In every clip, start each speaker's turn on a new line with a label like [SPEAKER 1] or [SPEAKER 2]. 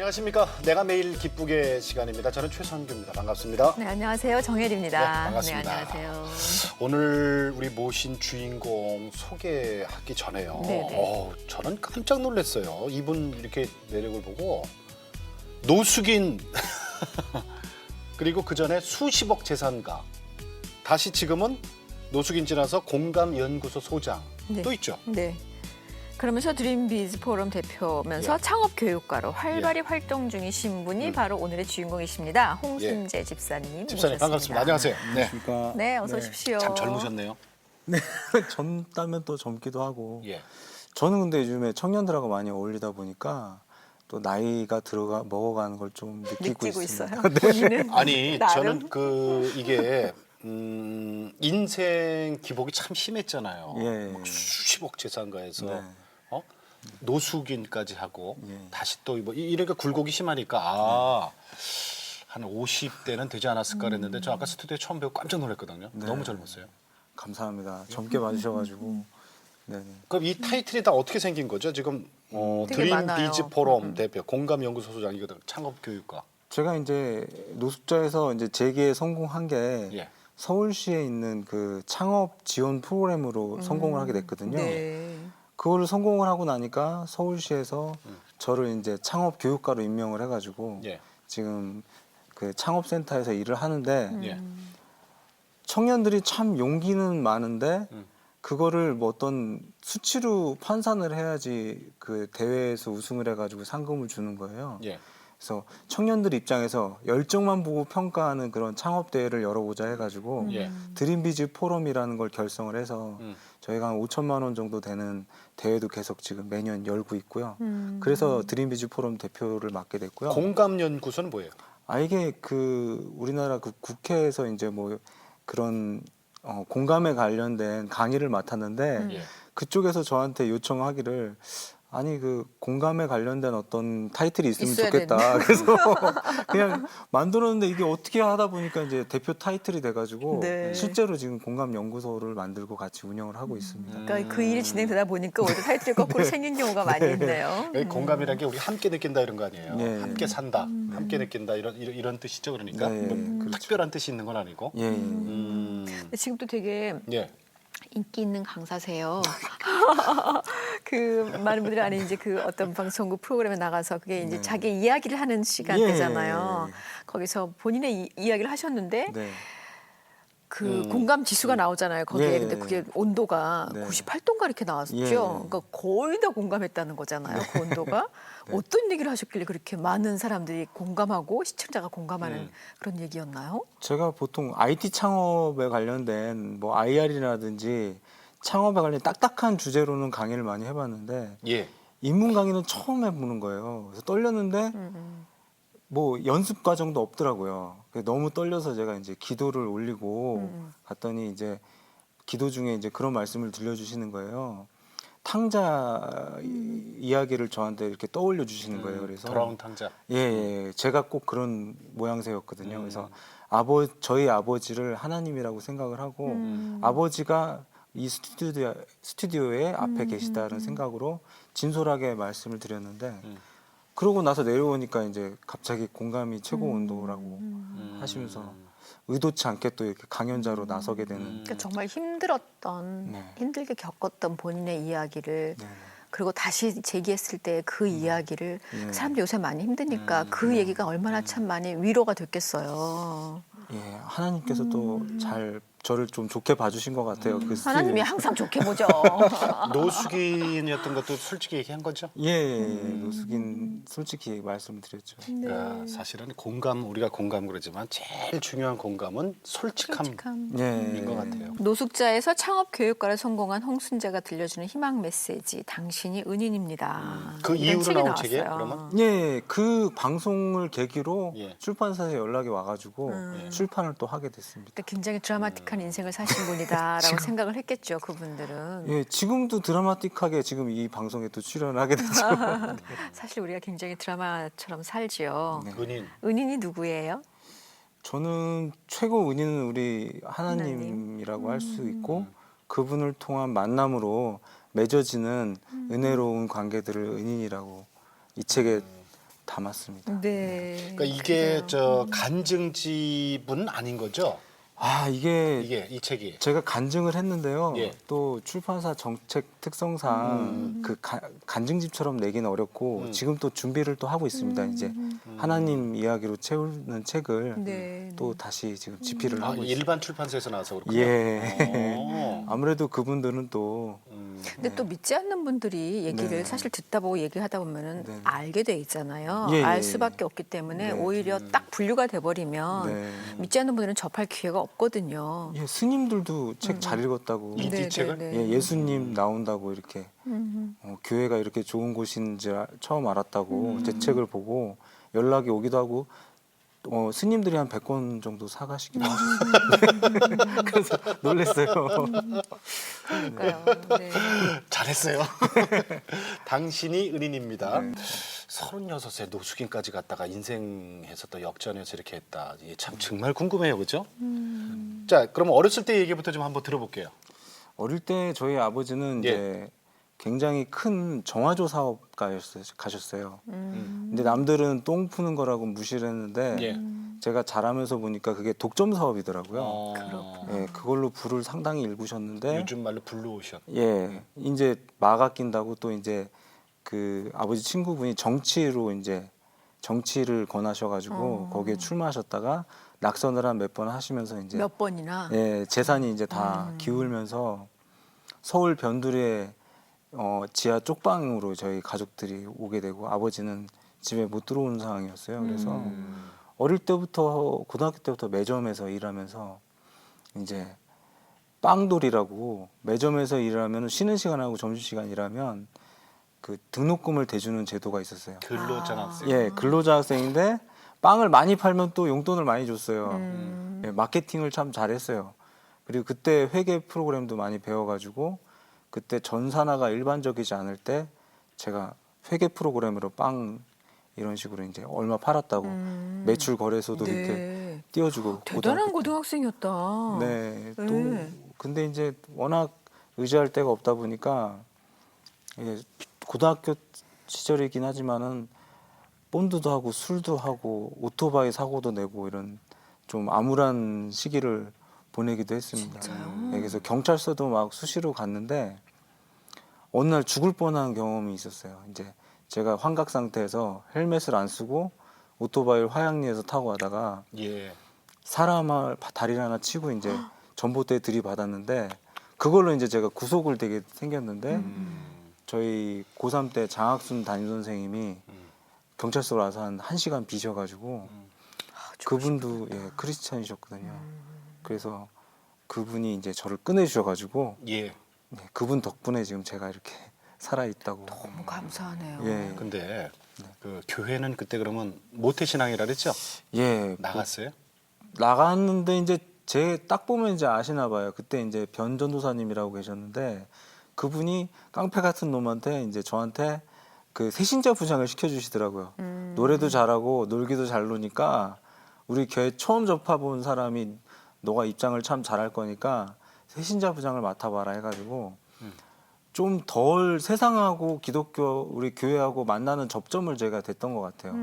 [SPEAKER 1] 안녕하십니까. 내가 매일 기쁘게 시간입니다. 저는 최선규입니다. 반갑습니다.
[SPEAKER 2] 네, 안녕하세요. 정혜리입니다.
[SPEAKER 1] 네, 반갑습니다.
[SPEAKER 2] 네, 안녕하세요.
[SPEAKER 1] 오늘 우리 모신 주인공 소개하기 전에요.
[SPEAKER 2] 네네.
[SPEAKER 1] 저는 깜짝 놀랐어요. 이분 이렇게 매력을 보고 노숙인 그리고 그 전에 수십억 재산가 다시 지금은 노숙인 지나서 공감연구소 소장
[SPEAKER 2] 네.
[SPEAKER 1] 또 있죠.
[SPEAKER 2] 네. 그러면서 드림비즈 포럼 대표면서
[SPEAKER 1] 예.
[SPEAKER 2] 창업교육가로 활발히 활동 중이신 분이 바로 오늘의 주인공이십니다. 홍순재 집사님.
[SPEAKER 1] 집사님
[SPEAKER 2] 모셨습니다.
[SPEAKER 1] 반갑습니다. 안녕하세요. 네.
[SPEAKER 3] 그러니까
[SPEAKER 2] 네, 어서 오십시오.
[SPEAKER 1] 참 젊으셨네요.
[SPEAKER 3] 젊다면 또 젊기도 하고.
[SPEAKER 1] 예.
[SPEAKER 3] 저는 근데 요즘에 청년들하고 많이 어울리다 보니까 또 나이가 먹어가는 걸 좀 느끼고
[SPEAKER 2] 느끼고
[SPEAKER 3] 있습니다.
[SPEAKER 2] 있어요. 본인은
[SPEAKER 1] 아니
[SPEAKER 2] 나름?
[SPEAKER 1] 저는 이게 인생 기복이 참 심했잖아요.
[SPEAKER 3] 예.
[SPEAKER 1] 막 수십억 재산가에서
[SPEAKER 3] 네.
[SPEAKER 1] 노숙인까지 하고
[SPEAKER 3] 예.
[SPEAKER 1] 다시 또 뭐 이러니까 굴곡이 심하니까 한 50대는 되지 않았을까 그랬는데 저 아까 스튜디오에 처음 뵈고 깜짝 놀랐거든요.
[SPEAKER 3] 네.
[SPEAKER 1] 너무 젊었어요.
[SPEAKER 3] 감사합니다. 젊게 봐주셔가지고. 네.
[SPEAKER 1] 그럼 이 타이틀이 다 어떻게 생긴 거죠? 지금
[SPEAKER 2] 되게
[SPEAKER 1] 드림
[SPEAKER 2] 많아요.
[SPEAKER 1] 비즈 포럼 대표, 공감연구소 소장이거든. 창업교육가.
[SPEAKER 3] 제가 이제 노숙자에서 이제 재기에 성공한 게
[SPEAKER 1] 예.
[SPEAKER 3] 서울시에 있는 그 창업 지원 프로그램으로 성공을 하게 됐거든요.
[SPEAKER 2] 네.
[SPEAKER 3] 그걸 성공을 하고 나니까 서울시에서 저를 이제 창업 교육가로 임명을 해가지고
[SPEAKER 1] 예.
[SPEAKER 3] 지금 그 창업센터에서 일을 하는데
[SPEAKER 1] 예.
[SPEAKER 3] 청년들이 참 용기는 많은데
[SPEAKER 1] 음.
[SPEAKER 3] 그거를 뭐 어떤 수치로 환산을 해야지 그 대회에서 우승을 해가지고 상금을 주는 거예요.
[SPEAKER 1] 예.
[SPEAKER 3] 그래서 청년들 입장에서 열정만 보고 평가하는 그런 창업 대회를 열어보자 해가지고
[SPEAKER 1] 예.
[SPEAKER 3] 드림비즈 포럼이라는 걸 결성을 해서
[SPEAKER 1] 음.
[SPEAKER 3] 저희가 한 5천만 원 정도 되는 대회도 계속 지금 매년 열고 있고요.
[SPEAKER 2] 음.
[SPEAKER 3] 그래서 드림비즈 포럼 대표를 맡게 됐고요.
[SPEAKER 1] 공감연구소는 뭐예요?
[SPEAKER 3] 이게 그 우리나라 그 국회에서 이제 뭐 그런 공감에 관련된 강의를 맡았는데
[SPEAKER 1] 예.
[SPEAKER 3] 그쪽에서 저한테 요청하기를 아니 그 공감에 관련된 어떤 타이틀이 있으면
[SPEAKER 2] 있어야
[SPEAKER 3] 좋겠다. 그래서 그냥 만들었는데 이게 어떻게 하다 보니까 이제 대표 타이틀이 돼가지고
[SPEAKER 2] 네.
[SPEAKER 3] 실제로 지금 공감 연구소를 만들고 같이 운영을 하고 있습니다.
[SPEAKER 2] 그러니까 그 일이 진행되다 보니까 오히려 타이틀이 거꾸로 생긴 경우가 많이 있네요.
[SPEAKER 1] 여기 공감이라는 게 우리 함께 느낀다 이런 거 아니에요.
[SPEAKER 3] 예.
[SPEAKER 1] 함께 산다, 함께 느낀다 이런 뜻이죠. 그러니까
[SPEAKER 3] 네,
[SPEAKER 1] 뭐
[SPEAKER 3] 그렇죠.
[SPEAKER 1] 특별한 뜻이 있는 건 아니고.
[SPEAKER 3] 예, 예.
[SPEAKER 2] 근데 지금 또 되게
[SPEAKER 1] 예.
[SPEAKER 2] 인기 있는 강사세요. 그 많은 분들이 아는 이제 그 어떤 방송국 프로그램에 나가서 그게 이제
[SPEAKER 3] 네.
[SPEAKER 2] 자기 이야기를 하는 시간대잖아요.
[SPEAKER 3] 예.
[SPEAKER 2] 거기서 본인의 이야기를 하셨는데
[SPEAKER 3] 네.
[SPEAKER 2] 그 공감 지수가 나오잖아요. 거기에
[SPEAKER 3] 예.
[SPEAKER 2] 근데 그게 온도가
[SPEAKER 3] 네.
[SPEAKER 2] 98도인가 이렇게 나왔죠.
[SPEAKER 3] 예.
[SPEAKER 2] 그러니까 거의 다 공감했다는 거잖아요. 그 온도가 어떤 얘기를 하셨길래 그렇게 많은 사람들이 공감하고 시청자가 공감하는 그런 얘기였나요?
[SPEAKER 3] 제가 보통 IT 창업에 관련된 뭐 IR이라든지 창업에 관련 딱딱한 주제로는 강의를 많이 해봤는데
[SPEAKER 1] 예.
[SPEAKER 3] 인문 강의는 처음 해보는 거예요. 그래서 떨렸는데 뭐 연습 과정도 없더라고요. 너무 떨려서 제가 이제 기도를 올리고 갔더니 이제 기도 중에 이제 그런 말씀을 들려주시는 거예요. 탕자 이야기를 저한테 이렇게 떠올려 주시는 거예요. 그래서
[SPEAKER 1] 돌아온 탕자.
[SPEAKER 3] 예, 제가 꼭 그런 모양새였거든요. 그래서 저희 아버지를 하나님이라고 생각을 하고 아버지가 이 스튜디오에 앞에 계시다는 생각으로 진솔하게 말씀을 드렸는데 그러고 나서 내려오니까 이제 갑자기 공감이 최고 온도라고 하시면서 의도치 않게 또 이렇게 강연자로 나서게 되는.
[SPEAKER 2] 그러니까 정말 힘들었던,
[SPEAKER 3] 네.
[SPEAKER 2] 힘들게 겪었던 본인의 이야기를
[SPEAKER 3] 네.
[SPEAKER 2] 그리고 다시 제기했을 때 그 이야기를
[SPEAKER 3] 네.
[SPEAKER 2] 사람들이 요새 많이 힘드니까 그 얘기가 얼마나 참 많이 위로가 됐겠어요.
[SPEAKER 3] 예, 하나님께서 또 잘 저를 좀 좋게 봐주신 것 같아요. 그
[SPEAKER 2] 하나님이
[SPEAKER 3] 스튜디오에서.
[SPEAKER 2] 항상 좋게 보죠.
[SPEAKER 1] 노숙인이었던 것도 솔직히 얘기한 거죠.
[SPEAKER 3] 예, 노숙인 솔직히 말씀을 드렸죠.
[SPEAKER 1] 그러니까 사실은 우리가 공감 그러지만 제일 중요한 공감은 솔직함인
[SPEAKER 3] 예,
[SPEAKER 1] 것 같아요.
[SPEAKER 2] 노숙자에서 창업 교육과를 성공한 홍순재가 들려주는 희망 메시지. 당신이 은인입니다.
[SPEAKER 1] 그
[SPEAKER 2] 이런
[SPEAKER 1] 이후로
[SPEAKER 2] 책이
[SPEAKER 1] 나온
[SPEAKER 2] 나왔어요.
[SPEAKER 1] 책이에요, 그러면?
[SPEAKER 3] 예, 그 방송을 계기로
[SPEAKER 1] 예.
[SPEAKER 3] 출판사에 연락이 와가지고 출판을 또 하게 됐습니다.
[SPEAKER 2] 그러니까 굉장히 드라마틱한 인생을 사신 분이다라고 생각을 했겠죠, 그분들은.
[SPEAKER 3] 예, 지금도 드라마틱하게 지금 이 방송에 또 출연하게 됐죠.
[SPEAKER 2] 사실 우리가 굉장히 드라마처럼 살지요.
[SPEAKER 3] 네.
[SPEAKER 2] 은인이 누구예요?
[SPEAKER 3] 저는 최고 은인은 우리 하나님이라고 할 수 있고 그분을 통한 만남으로 맺어지는 은혜로운 관계들을 은인이라고 이 책에 담았습니다.
[SPEAKER 2] 네.
[SPEAKER 1] 그러니까 이게
[SPEAKER 2] 그래요.
[SPEAKER 1] 저 간증집은 아닌 거죠?
[SPEAKER 3] 아 이게
[SPEAKER 1] 이게 이 책이.
[SPEAKER 3] 제가 간증을 했는데요.
[SPEAKER 1] 예.
[SPEAKER 3] 또 출판사 정책 특성상 그 간증집처럼 내기는 어렵고 지금 또 준비를 또 하고 있습니다. 이제 하나님 이야기로 채우는 책을
[SPEAKER 2] 네.
[SPEAKER 3] 또 다시 지금 집필을
[SPEAKER 1] 아,
[SPEAKER 3] 하고 있습니다.
[SPEAKER 1] 일반 출판사에서 나와서 그렇군요.
[SPEAKER 3] 예.
[SPEAKER 1] 어.
[SPEAKER 3] 아무래도 그분들은 또
[SPEAKER 2] 근데 또 믿지 않는 분들이 얘기를
[SPEAKER 3] 네.
[SPEAKER 2] 사실 듣다 보고 얘기하다 보면은
[SPEAKER 3] 네.
[SPEAKER 2] 알게 돼 있잖아요.
[SPEAKER 3] 예,
[SPEAKER 2] 알
[SPEAKER 3] 예,
[SPEAKER 2] 수밖에 없기 때문에
[SPEAKER 3] 네.
[SPEAKER 2] 오히려 딱 분류가 돼버리면
[SPEAKER 3] 네.
[SPEAKER 2] 믿지 않는 분들은 접할 기회가 없거든요.
[SPEAKER 3] 예, 스님들도 책 잘 읽었다고.
[SPEAKER 1] 이 책을?
[SPEAKER 3] 예, 예수님 나온다고 이렇게
[SPEAKER 2] 음.
[SPEAKER 3] 교회가 이렇게 좋은 곳인지 처음 알았다고 제 책을 보고 연락이 오기도 하고 스님들이 한 100권 정도 사가시기도 하셨어요. 그래서 놀랐어요.
[SPEAKER 2] 그러니까요. 네.
[SPEAKER 1] 잘했어요. 당신이 은인입니다.
[SPEAKER 3] 네.
[SPEAKER 1] 36세 노숙인까지 갔다가 인생에서 또 역전해서 이렇게 했다. 이게 참 정말 궁금해요, 그죠? 자, 그럼 어렸을 때 얘기부터 좀 한번 들어볼게요.
[SPEAKER 3] 어릴 때 저희 아버지는
[SPEAKER 1] 예.
[SPEAKER 3] 이제 굉장히 큰 정화조 사업가셨어요.
[SPEAKER 2] 음.
[SPEAKER 3] 근데 남들은 똥 푸는 거라고 무시를 했는데
[SPEAKER 1] 예.
[SPEAKER 3] 제가 자라면서 보니까 그게 독점 사업이더라고요.
[SPEAKER 1] 어,
[SPEAKER 3] 예, 그걸로 부를 상당히 일구셨는데
[SPEAKER 1] 요즘 말로 블루오션.
[SPEAKER 3] 예, 이제 막 아낀다고 또 이제 그 아버지 친구분이 정치를 권하셔가지고 거기에 출마하셨다가 낙선을 한 몇 번 하시면서 이제
[SPEAKER 2] 몇 번이나.
[SPEAKER 3] 예, 재산이 이제 다 기울면서 서울 변두리에 지하 쪽방으로 저희 가족들이 오게 되고 아버지는 집에 못 들어오는 상황이었어요. 그래서 어릴 때부터 고등학교 때부터 매점에서 일하면서 이제 빵돌이라고 매점에서 일하면 쉬는 시간하고 점심시간 일하면 그 등록금을 대주는 제도가 있었어요.
[SPEAKER 1] 근로자 학생.
[SPEAKER 3] 예, 근로자 학생인데 빵을 많이 팔면 또 용돈을 많이 줬어요.
[SPEAKER 2] 음.
[SPEAKER 3] 예, 마케팅을 참 잘했어요. 그리고 그때 회계 프로그램도 많이 배워가지고 그때 전산화가 일반적이지 않을 때 제가 회계 프로그램으로 빵 이런 식으로 이제 얼마 팔았다고 매출 거래소도 이렇게
[SPEAKER 2] 네.
[SPEAKER 3] 띄워주고
[SPEAKER 2] 대단한
[SPEAKER 3] 고등학교 때.
[SPEAKER 2] 고등학생이었다.
[SPEAKER 3] 네. 또
[SPEAKER 2] 네.
[SPEAKER 3] 근데 이제 워낙 의지할 데가 없다 보니까 이제 고등학교 시절이긴 하지만은 본드도 하고 술도 하고 오토바이 사고도 내고 이런 좀 암울한 시기를 보내기도 했습니다.
[SPEAKER 2] 진짜요?
[SPEAKER 3] 네, 그래서 경찰서도 막 수시로 갔는데 어느 날 죽을 뻔한 경험이 있었어요. 이제 제가 환각 상태에서 헬멧을 안 쓰고 오토바이를 화양리에서 타고 가다가
[SPEAKER 1] 예.
[SPEAKER 3] 사람을 다리를 하나 치고 이제 전봇대에 들이받았는데 그걸로 이제 제가 구속을 되게 생겼는데 저희 고3 때 장학순 담임 선생님이 경찰서로 와서 한 1시간 비셔가지고 그분도 예, 크리스찬이셨거든요. 그래서 그분이 이제 저를 꺼내주셔가지고
[SPEAKER 1] 예.
[SPEAKER 3] 네, 그분 덕분에 지금 제가 이렇게 살아있다고.
[SPEAKER 2] 너무 감사하네요.
[SPEAKER 3] 예,
[SPEAKER 1] 근데 그 교회는 그때 그러면 모태신앙이라 그랬죠?
[SPEAKER 3] 예,
[SPEAKER 1] 나갔어요?
[SPEAKER 3] 나갔는데 이제 제 딱 보면 이제 아시나 봐요. 그때 이제 변전도사님이라고 계셨는데 그분이 깡패 같은 놈한테 이제 저한테 그 새신자 부장을 시켜주시더라고요. 노래도 잘하고 놀기도 잘 노니까 우리 교회 처음 접해본 사람이 너가 입장을 참 잘할 거니까 새신자 부장을 맡아봐라 해가지고 좀 덜 세상하고 기독교 우리 교회하고 만나는 접점을 제가 됐던 것 같아요.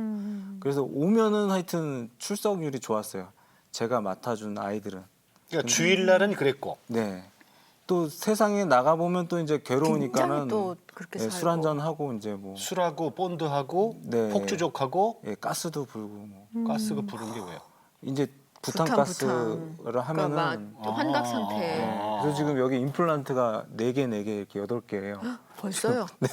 [SPEAKER 3] 그래서 오면은 하여튼 출석률이 좋았어요. 제가 맡아준 아이들은.
[SPEAKER 1] 그러니까 주일날은 그랬고.
[SPEAKER 3] 네. 또 세상에 나가 보면 또 이제 괴로우니까는
[SPEAKER 2] 굉장히 또 그렇게 살고.
[SPEAKER 3] 술 한잔 하고 이제 뭐
[SPEAKER 1] 술하고 본드하고
[SPEAKER 3] 네.
[SPEAKER 1] 폭주족하고
[SPEAKER 3] 예, 가스도 불고 뭐
[SPEAKER 1] 가스가 부른 게 왜요?
[SPEAKER 3] 이제
[SPEAKER 2] 부탄.
[SPEAKER 3] 부탄가스를 하면은
[SPEAKER 2] 그러니까 막 환각 상태.
[SPEAKER 3] 그래서 지금 여기 임플란트가 4개 이렇게 8개예요.
[SPEAKER 2] 벌써요?
[SPEAKER 3] 네.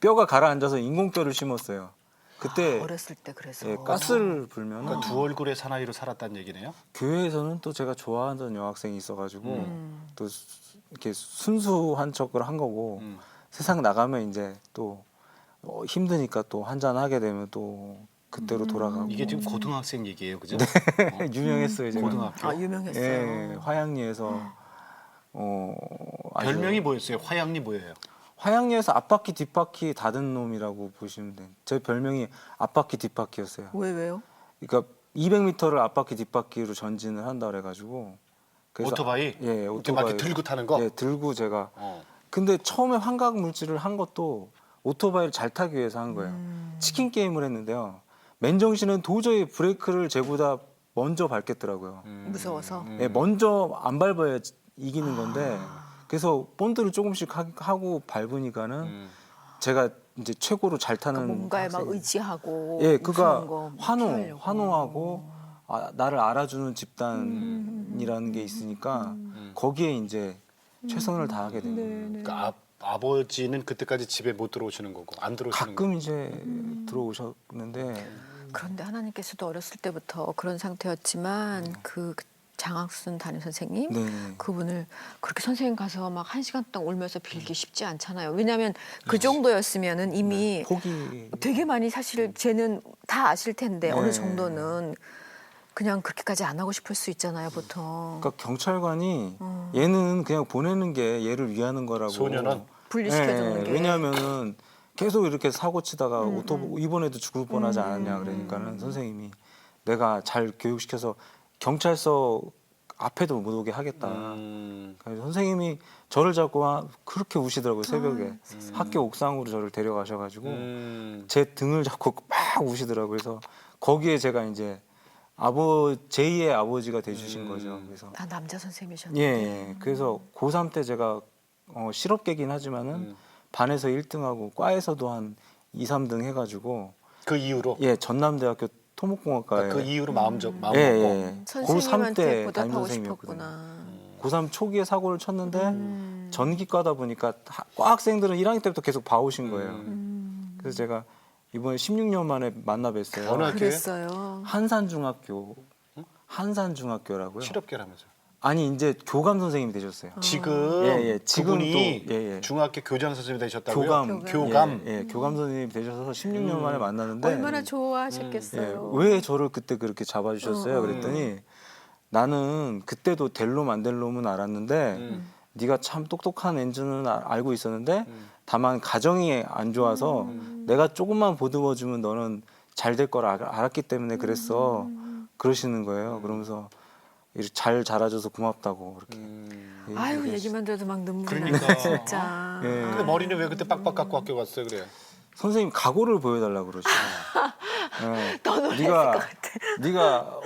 [SPEAKER 3] 뼈가 가라앉아서 인공뼈를 심었어요. 그때
[SPEAKER 2] 어렸을 때 그래서.
[SPEAKER 3] 예, 가스를 불면은
[SPEAKER 1] 그러니까 두 얼굴의 사나이로 살았다는 얘기네요.
[SPEAKER 3] 교회에서는 또 제가 좋아하던 여학생이 있어가지고 또 이렇게 순수한 척을 한 거고 세상 나가면 이제 또 힘드니까 또 한잔 하게 되면 또 그때로 돌아가고
[SPEAKER 1] 이게 지금 고등학생 얘기예요, 그죠?
[SPEAKER 3] 유명했어요 제가.
[SPEAKER 1] 고등학교.
[SPEAKER 2] 아 유명했어요.
[SPEAKER 3] 예, 화양리에서 아주
[SPEAKER 1] 별명이 뭐였어요? 화양리 뭐예요?
[SPEAKER 3] 화양리에서 앞바퀴 뒷바퀴 닫은 놈이라고 보시면 돼요. 제 별명이 앞바퀴 뒷바퀴였어요.
[SPEAKER 2] 왜요?
[SPEAKER 3] 그러니까 200m를 앞바퀴 뒷바퀴로 전진을 한다 그래가지고 그래서
[SPEAKER 1] 오토바이?
[SPEAKER 3] 예,
[SPEAKER 1] 이렇게
[SPEAKER 3] 오토바이
[SPEAKER 1] 막 이렇게 들고 타는 거?
[SPEAKER 3] 예, 들고 제가
[SPEAKER 1] 어.
[SPEAKER 3] 근데 처음에 환각 물질을 한 것도 오토바이를 잘 타기 위해서 한 거예요. 치킨 게임을 했는데요. 맨정신은 도저히 브레이크를 제보다 먼저 밟겠더라고요.
[SPEAKER 2] 무서워서.
[SPEAKER 3] 예, 먼저 안 밟아야 이기는 건데 그래서 본드를 조금씩 하고 밟으니까는 제가 이제 최고로 잘 타는
[SPEAKER 2] 그러니까 뭔가에 막
[SPEAKER 3] 학생이-
[SPEAKER 2] 의지하고
[SPEAKER 3] 예,
[SPEAKER 2] 우스운
[SPEAKER 3] 그가
[SPEAKER 2] 거
[SPEAKER 3] 환호,
[SPEAKER 2] 피하려고.
[SPEAKER 3] 환호하고 나를 알아주는 집단이라는 게 있으니까 거기에 이제 최선을 다하게 된 거예요.
[SPEAKER 1] 그러니까 아버지는 그때까지 집에 못 들어오시는 거고 안 들어오시는
[SPEAKER 3] 가끔 이제 들어오셨는데
[SPEAKER 2] 그런데 하나님께서도 어렸을 때부터 그런 상태였지만 그 장학순 담임 선생님
[SPEAKER 3] 네.
[SPEAKER 2] 그분을 그렇게 선생님 가서 막 1시간 동안 울면서 빌기 쉽지 않잖아요. 왜냐하면 그 정도였으면은 이미
[SPEAKER 3] 포기
[SPEAKER 2] 되게 많이 사실 쟤는 다 아실 텐데 어느
[SPEAKER 3] 네.
[SPEAKER 2] 정도는 그냥 그렇게까지 안 하고 싶을 수 있잖아요, 보통.
[SPEAKER 3] 그러니까 경찰관이 얘는 그냥 보내는 게 얘를 위하는 거라고
[SPEAKER 1] 소년은?
[SPEAKER 2] 분리시켜주는 게.
[SPEAKER 3] 왜냐하면은 계속 이렇게 사고 치다가 이번에도 죽을 뻔하지 않았냐 그러니까는 선생님이 내가 잘 교육시켜서 경찰서 앞에도 못 오게 하겠다. 그래서 선생님이 저를 잡고 그렇게 우시더라고요 새벽에 학교 옥상으로 저를 데려가셔가지고 제 등을 잡고 막 우시더라고요. 그래서 거기에 제가 이제 제2의 아버지가 돼주신 거죠. 그래서
[SPEAKER 2] 다 남자 선생님이셨는데.
[SPEAKER 3] 예. 그래서 고3 때 제가 실업계긴 하지만은 반에서 1등하고 과에서도 한 2, 3등 해가지고
[SPEAKER 1] 그 이후로
[SPEAKER 3] 예 전남대학교 토목공학과에
[SPEAKER 1] 그러니까 그 이후로 마음 먹고
[SPEAKER 3] 고3
[SPEAKER 2] 선생님한테
[SPEAKER 3] 때
[SPEAKER 2] 보답하고
[SPEAKER 3] 담임 선생님이었거든요.
[SPEAKER 2] 싶었구나.
[SPEAKER 3] 고3 초기에 사고를 쳤는데 전기과다 보니까 과 학생들은 1학년 때부터 계속 봐오신 거예요. 그래서 제가 이번에 16년 만에 만나 뵀어요.
[SPEAKER 1] 어느 학교에?
[SPEAKER 2] 그랬어요.
[SPEAKER 3] 한산중학교라고요.
[SPEAKER 1] 실업계라면서
[SPEAKER 3] 아니 이제 교감 선생님이 되셨어요.
[SPEAKER 1] 지금
[SPEAKER 3] 예, 지금
[SPEAKER 1] 그분이
[SPEAKER 3] 또, 예.
[SPEAKER 1] 중학교 교장 선생님이 되셨다고요?
[SPEAKER 3] 교감,
[SPEAKER 1] 교감.
[SPEAKER 3] 예, 교감 선생님이 되셔서 16년 만에 만나는데
[SPEAKER 2] 얼마나 좋아하셨겠어요.
[SPEAKER 3] 왜 저를 그때 그렇게 잡아주셨어요? 그랬더니 나는 그때도 될 놈 안 될 놈은 알았는데 네가 참 똑똑한 엔진은 알고 있었는데 다만 가정이 안 좋아서 내가 조금만 보듬어주면 너는 잘 될 걸 알았기 때문에 그랬어. 그러시는 거예요. 그러면서 이렇게 잘 자라줘서 고맙다고 그렇게.
[SPEAKER 2] 아유 얘기만 들어도 막 눈물이
[SPEAKER 1] 그러니까.
[SPEAKER 2] 나요 진짜.
[SPEAKER 3] 예.
[SPEAKER 1] 근데 머리는 왜 그때 빡빡 갖고 학교 갔어요, 그래?
[SPEAKER 3] 선생님 각오를 보여달라고 그러시죠.
[SPEAKER 2] 더 놀랐을 것 같아.
[SPEAKER 3] 네가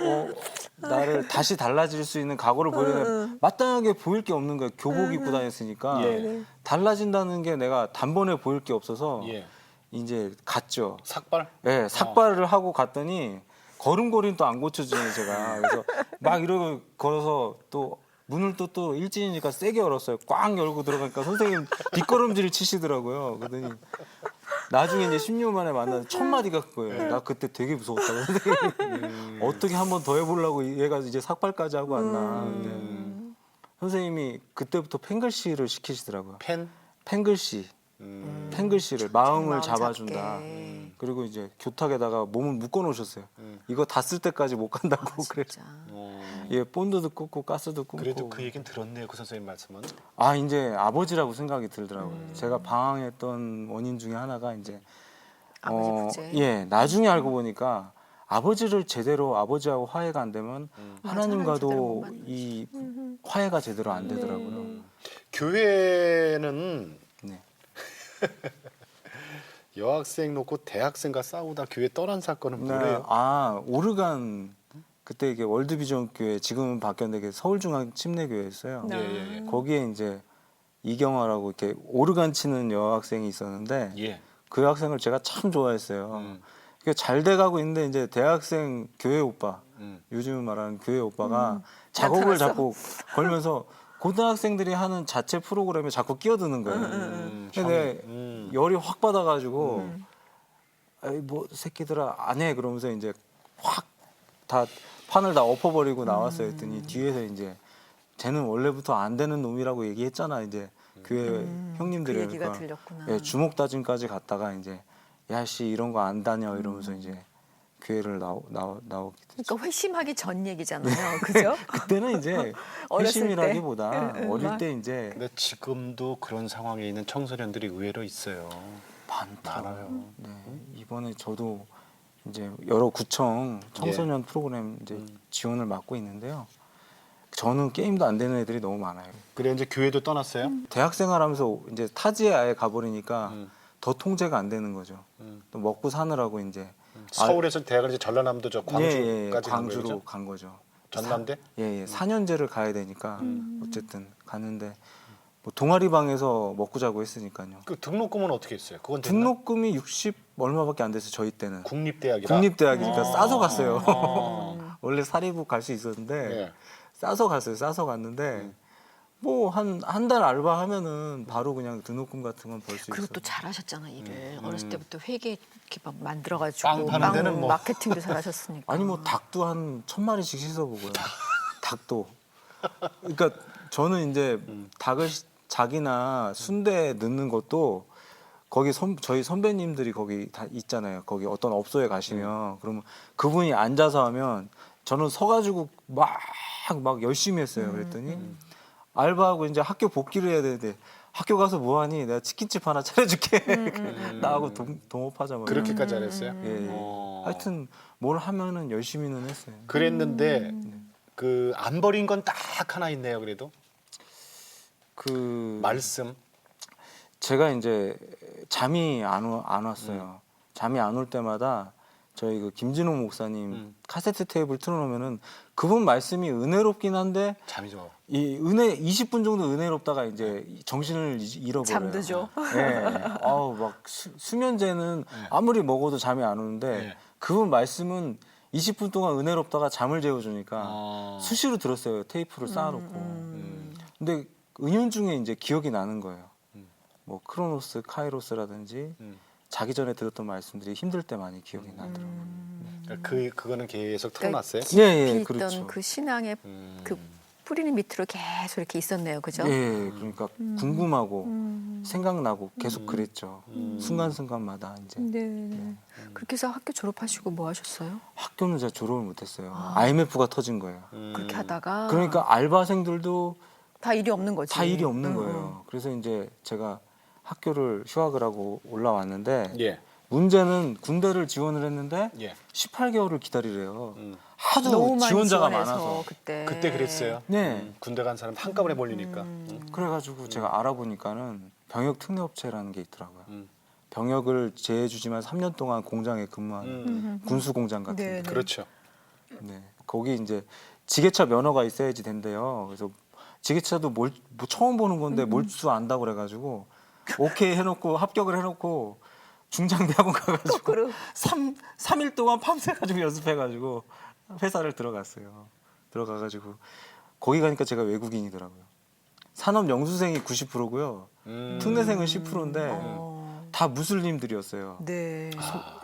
[SPEAKER 3] 나를 다시 달라질 수 있는 각오를 보이려면 마땅하게 보일 게 없는 거야. 교복 입고 다녔으니까
[SPEAKER 1] 예.
[SPEAKER 3] 달라진다는 게 내가 단번에 보일 게 없어서
[SPEAKER 1] 예.
[SPEAKER 3] 이제 갔죠.
[SPEAKER 1] 삭발?
[SPEAKER 3] 예, 삭발을 하고 갔더니 걸음걸이는 또 안 고쳐지네 제가. 그래서 막 이러고 걸어서 또 문을 또 일진이니까 세게 열었어요. 꽉 열고 들어가니까 선생님 뒷걸음질을 치시더라고요. 그러더니 나중에 이제 10년 만에 만나서 첫 마디가 그거예요. 나 그때 되게 무서웠다고 선생님. 어떻게 한 번 더 해보려고 얘가 이제 삭발까지 하고 왔나. 근데 선생님이 그때부터 펜글씨를 시키시더라고요.
[SPEAKER 1] 펜?
[SPEAKER 3] 펜글씨. 펜글씨를 마음을
[SPEAKER 2] 마음
[SPEAKER 3] 잡아준다.
[SPEAKER 2] 잡게.
[SPEAKER 3] 그리고 이제 교탁에다가 몸을 묶어 놓으셨어요. 이거 다 쓸 때까지 못 간다고 그래서
[SPEAKER 2] 진짜.
[SPEAKER 3] 예 본드도 끊고 가스도 끊고.
[SPEAKER 1] 그래도 그 얘기는 들었네요, 그 선생님 말씀은.
[SPEAKER 3] 이제 아버지라고 생각이 들더라고요. 제가 방황했던 원인 중에 하나가 이제
[SPEAKER 2] 아버지 부재.
[SPEAKER 3] 예 나중에 알고 보니까 아버지를 제대로 아버지하고 화해가 안 되면
[SPEAKER 2] 하나님 제대로 못
[SPEAKER 3] 하나님과도
[SPEAKER 2] 만나지.
[SPEAKER 3] 이 화해가 제대로 안 되더라고요.
[SPEAKER 1] 교회는
[SPEAKER 3] 네.
[SPEAKER 1] 여학생 놓고 대학생과 싸우다 교회 떠난 사건은 뭐래요?
[SPEAKER 3] 오르간 그때 이게 월드비전 교회 지금은 바뀌었는데 서울중앙 침례교회였어요.
[SPEAKER 1] 예, 예, 예.
[SPEAKER 3] 거기에 이제 이경화라고 이렇게 오르간 치는 여학생이 있었는데
[SPEAKER 1] 예.
[SPEAKER 3] 그 학생을 제가 참 좋아했어요.
[SPEAKER 1] 음.
[SPEAKER 3] 그게 잘 돼가고 있는데 이제 대학생 교회 오빠,
[SPEAKER 1] 음.
[SPEAKER 3] 요즘 말하는 교회 오빠가 작업을
[SPEAKER 2] 나타났어.
[SPEAKER 3] 자꾸 걸면서 고등학생들이 하는 자체 프로그램에 자꾸 끼어드는 거예요. 근데 열이 확 받아가지고 에이, 뭐 새끼들아 안 해 그러면서 이제 확 다 판을 다 엎어버리고 나왔어요. 했더니 뒤에서 이제 쟤는 원래부터 안 되는 놈이라고 얘기했잖아. 이제 교회 형님들이
[SPEAKER 2] 그 얘기가
[SPEAKER 3] 그러니까
[SPEAKER 2] 들렸구나.
[SPEAKER 3] 예, 주먹 다짐까지 갔다가 이제 야씨 이런 거 안 다녀 이러면서 이제 교회를 나오게 됐죠.
[SPEAKER 2] 그러니까 회심하기 전 얘기잖아요, 그죠?
[SPEAKER 3] 그때는 이제
[SPEAKER 2] 어렸을
[SPEAKER 3] 회심이라기보다
[SPEAKER 2] 때.
[SPEAKER 3] 어릴 때 이제
[SPEAKER 1] 근데 지금도 그런 상황에 있는 청소년들이 의외로 있어요. 많아요.
[SPEAKER 3] 네, 이번에 저도 이제 여러 구청 청소년 프로그램 이제 지원을 맡고 있는데요. 저는 게임도 안 되는 애들이 너무 많아요.
[SPEAKER 1] 그래 이제 교회도 떠났어요?
[SPEAKER 3] 대학생활하면서 이제 타지에 아예 가버리니까 더 통제가 안 되는 거죠.
[SPEAKER 1] 음.
[SPEAKER 3] 또 먹고 사느라고 이제
[SPEAKER 1] 서울에서 대학을 이제 전라남도 저 광주까지 간
[SPEAKER 3] 광주로
[SPEAKER 1] 거죠?
[SPEAKER 3] 간 거죠.
[SPEAKER 1] 전남대?
[SPEAKER 3] 예, 4년제를 가야 되니까 어쨌든 갔는데 뭐 동아리방에서 먹고 자고 했으니까요.
[SPEAKER 1] 그 등록금은 어떻게 했어요? 그건 됐나?
[SPEAKER 3] 등록금이 60 얼마밖에 안 됐어요. 저희 때는.
[SPEAKER 1] 국립대학이라.
[SPEAKER 3] 국립대학이니까 싸서 갔어요.
[SPEAKER 1] 아.
[SPEAKER 3] 원래 사립부 갈 수 있었는데
[SPEAKER 1] 예.
[SPEAKER 3] 싸서 갔어요. 싸서 갔는데 뭐 한 달 알바하면은 바로 그냥 등록금 같은 건 벌 수
[SPEAKER 2] 그리고
[SPEAKER 3] 있어요.
[SPEAKER 2] 또 잘하셨잖아 일을. 어렸을 때부터 회계 이렇게 막 만들어가지고
[SPEAKER 1] 빵 파는 데는 뭐.
[SPEAKER 2] 마케팅도 잘하셨으니까.
[SPEAKER 3] 아니 뭐 닭도 한 1000마리씩 씻어보고요. 닭도. 그러니까 저는 이제 닭을 닭이나 순대 넣는 것도 거기 저희 선배님들이 거기 다 있잖아요. 거기 어떤 업소에 가시면 그러면 그분이 앉아서 하면 저는 서가지고 막 열심히 했어요. 그랬더니 알바하고 이제 학교 복귀를 해야 되는데 학교 가서 뭐하니? 내가 치킨집 하나 차려줄게. 나하고 동업하자마자.
[SPEAKER 1] 그렇게까지 잘했어요?
[SPEAKER 3] 예. 하여튼 뭘 하면은 열심히는 했어요.
[SPEAKER 1] 그랬는데 그 안 버린 건 딱 하나 있네요. 그래도
[SPEAKER 3] 그
[SPEAKER 1] 말씀.
[SPEAKER 3] 제가 이제 잠이 안 왔어요. 잠이 안 올 때마다 저희 그 김진호 목사님 카세트 테이프를 틀어놓으면은 그분 말씀이 은혜롭긴 한데
[SPEAKER 1] 잠이 좀 와.
[SPEAKER 3] 이 20분 정도 은혜롭다가 이제 정신을 잃어버려요.
[SPEAKER 2] 잠드죠.
[SPEAKER 3] 예. 아우 막 수면제는 아무리 먹어도 잠이 안 오는데
[SPEAKER 1] 네.
[SPEAKER 3] 그분 말씀은 20분 동안 은혜롭다가 잠을 재워주니까
[SPEAKER 1] 아.
[SPEAKER 3] 수시로 들었어요. 테이프를 쌓아놓고. 근데 은연중에 이제 기억이 나는 거예요. 뭐 크로노스, 카이로스라든지 자기 전에 들었던 말씀들이 힘들 때 많이 기억이 나더라고요.
[SPEAKER 1] 그거는 계속 틀어놨어요?
[SPEAKER 2] 깊이
[SPEAKER 3] 예,
[SPEAKER 2] 있던
[SPEAKER 3] 그렇죠.
[SPEAKER 2] 그 신앙의 그 뿌리는 밑으로 계속 이렇게 있었네요, 그죠?
[SPEAKER 3] 예, 그러니까 궁금하고 생각나고 계속 그랬죠. 순간순간마다 이제.
[SPEAKER 2] 네. 그렇게 해서 학교 졸업하시고 뭐 하셨어요?
[SPEAKER 3] 학교는 제가 졸업을 못했어요. IMF가 터진 거예요.
[SPEAKER 2] 그렇게 하다가
[SPEAKER 3] 그러니까 알바생들도
[SPEAKER 2] 다 일이 없는 거지.
[SPEAKER 3] 다 일이 없는 거예요. 그래서 이제 제가 학교를 휴학을 하고 올라왔는데
[SPEAKER 1] 예.
[SPEAKER 3] 문제는 군대를 지원을 했는데
[SPEAKER 1] 예.
[SPEAKER 3] 18개월을 기다리래요.
[SPEAKER 2] 너무
[SPEAKER 3] 하도
[SPEAKER 2] 많이
[SPEAKER 3] 지원자가
[SPEAKER 2] 지원해서
[SPEAKER 3] 많아서.
[SPEAKER 2] 그때
[SPEAKER 1] 그랬어요.
[SPEAKER 3] 네.
[SPEAKER 1] 군대 간 사람 한꺼번에 몰리니까.
[SPEAKER 3] 그래가지고 제가 알아보니까는 병역 특례업체라는 게 있더라고요.
[SPEAKER 1] 음.
[SPEAKER 3] 병역을 제해주지만 3년 동안 공장에 근무하는 군수 공장 같은
[SPEAKER 2] 네,
[SPEAKER 3] 데.
[SPEAKER 2] 네.
[SPEAKER 1] 그렇죠.
[SPEAKER 3] 네. 거기 이제 지게차 면허가 있어야지 된대요. 그래서 지게차도 뭐 처음 보는 건데 몰수 안다고 그래가지고 오케이 해놓고 합격을 해놓고 중장대학원 가가지고
[SPEAKER 2] 거꾸로.
[SPEAKER 3] 3일 동안 밤새가지고 연습해가지고 회사를 들어갔어요. 들어가가지고 거기 가니까 제가 외국인이더라고요. 산업 영수생이 90%고요. 특례생은 10%인데 다 무슬림들이었어요.
[SPEAKER 2] 네.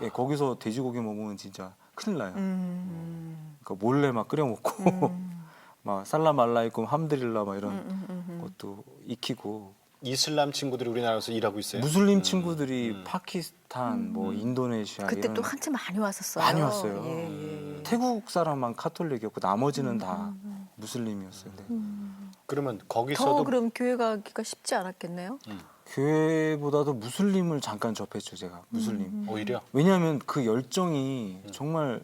[SPEAKER 3] 예, 거기서 돼지고기 먹으면 진짜 큰일 나요. 그러니까 몰래 막 끓여 먹고 막 살람 알라이쿰 함드릴라 막 이런 것도 익히고
[SPEAKER 1] 이슬람 친구들이 우리나라에서 일하고 있어요.
[SPEAKER 3] 무슬림 친구들이 파키스탄, 뭐 인도네시아
[SPEAKER 2] 그때
[SPEAKER 3] 이런
[SPEAKER 2] 또 한참 많이 왔었어요.
[SPEAKER 3] 많이 왔어요.
[SPEAKER 2] 예.
[SPEAKER 3] 태국 사람만 카톨릭이었고 나머지는 다 무슬림이었어요. 네.
[SPEAKER 1] 그러면
[SPEAKER 2] 더
[SPEAKER 1] 거기서도
[SPEAKER 2] 그럼 교회 가기가 쉽지 않았겠네요.
[SPEAKER 3] 교회보다도 무슬림을 잠깐 접했죠, 제가 무슬림.
[SPEAKER 1] 오히려
[SPEAKER 3] 왜냐하면 그 열정이 정말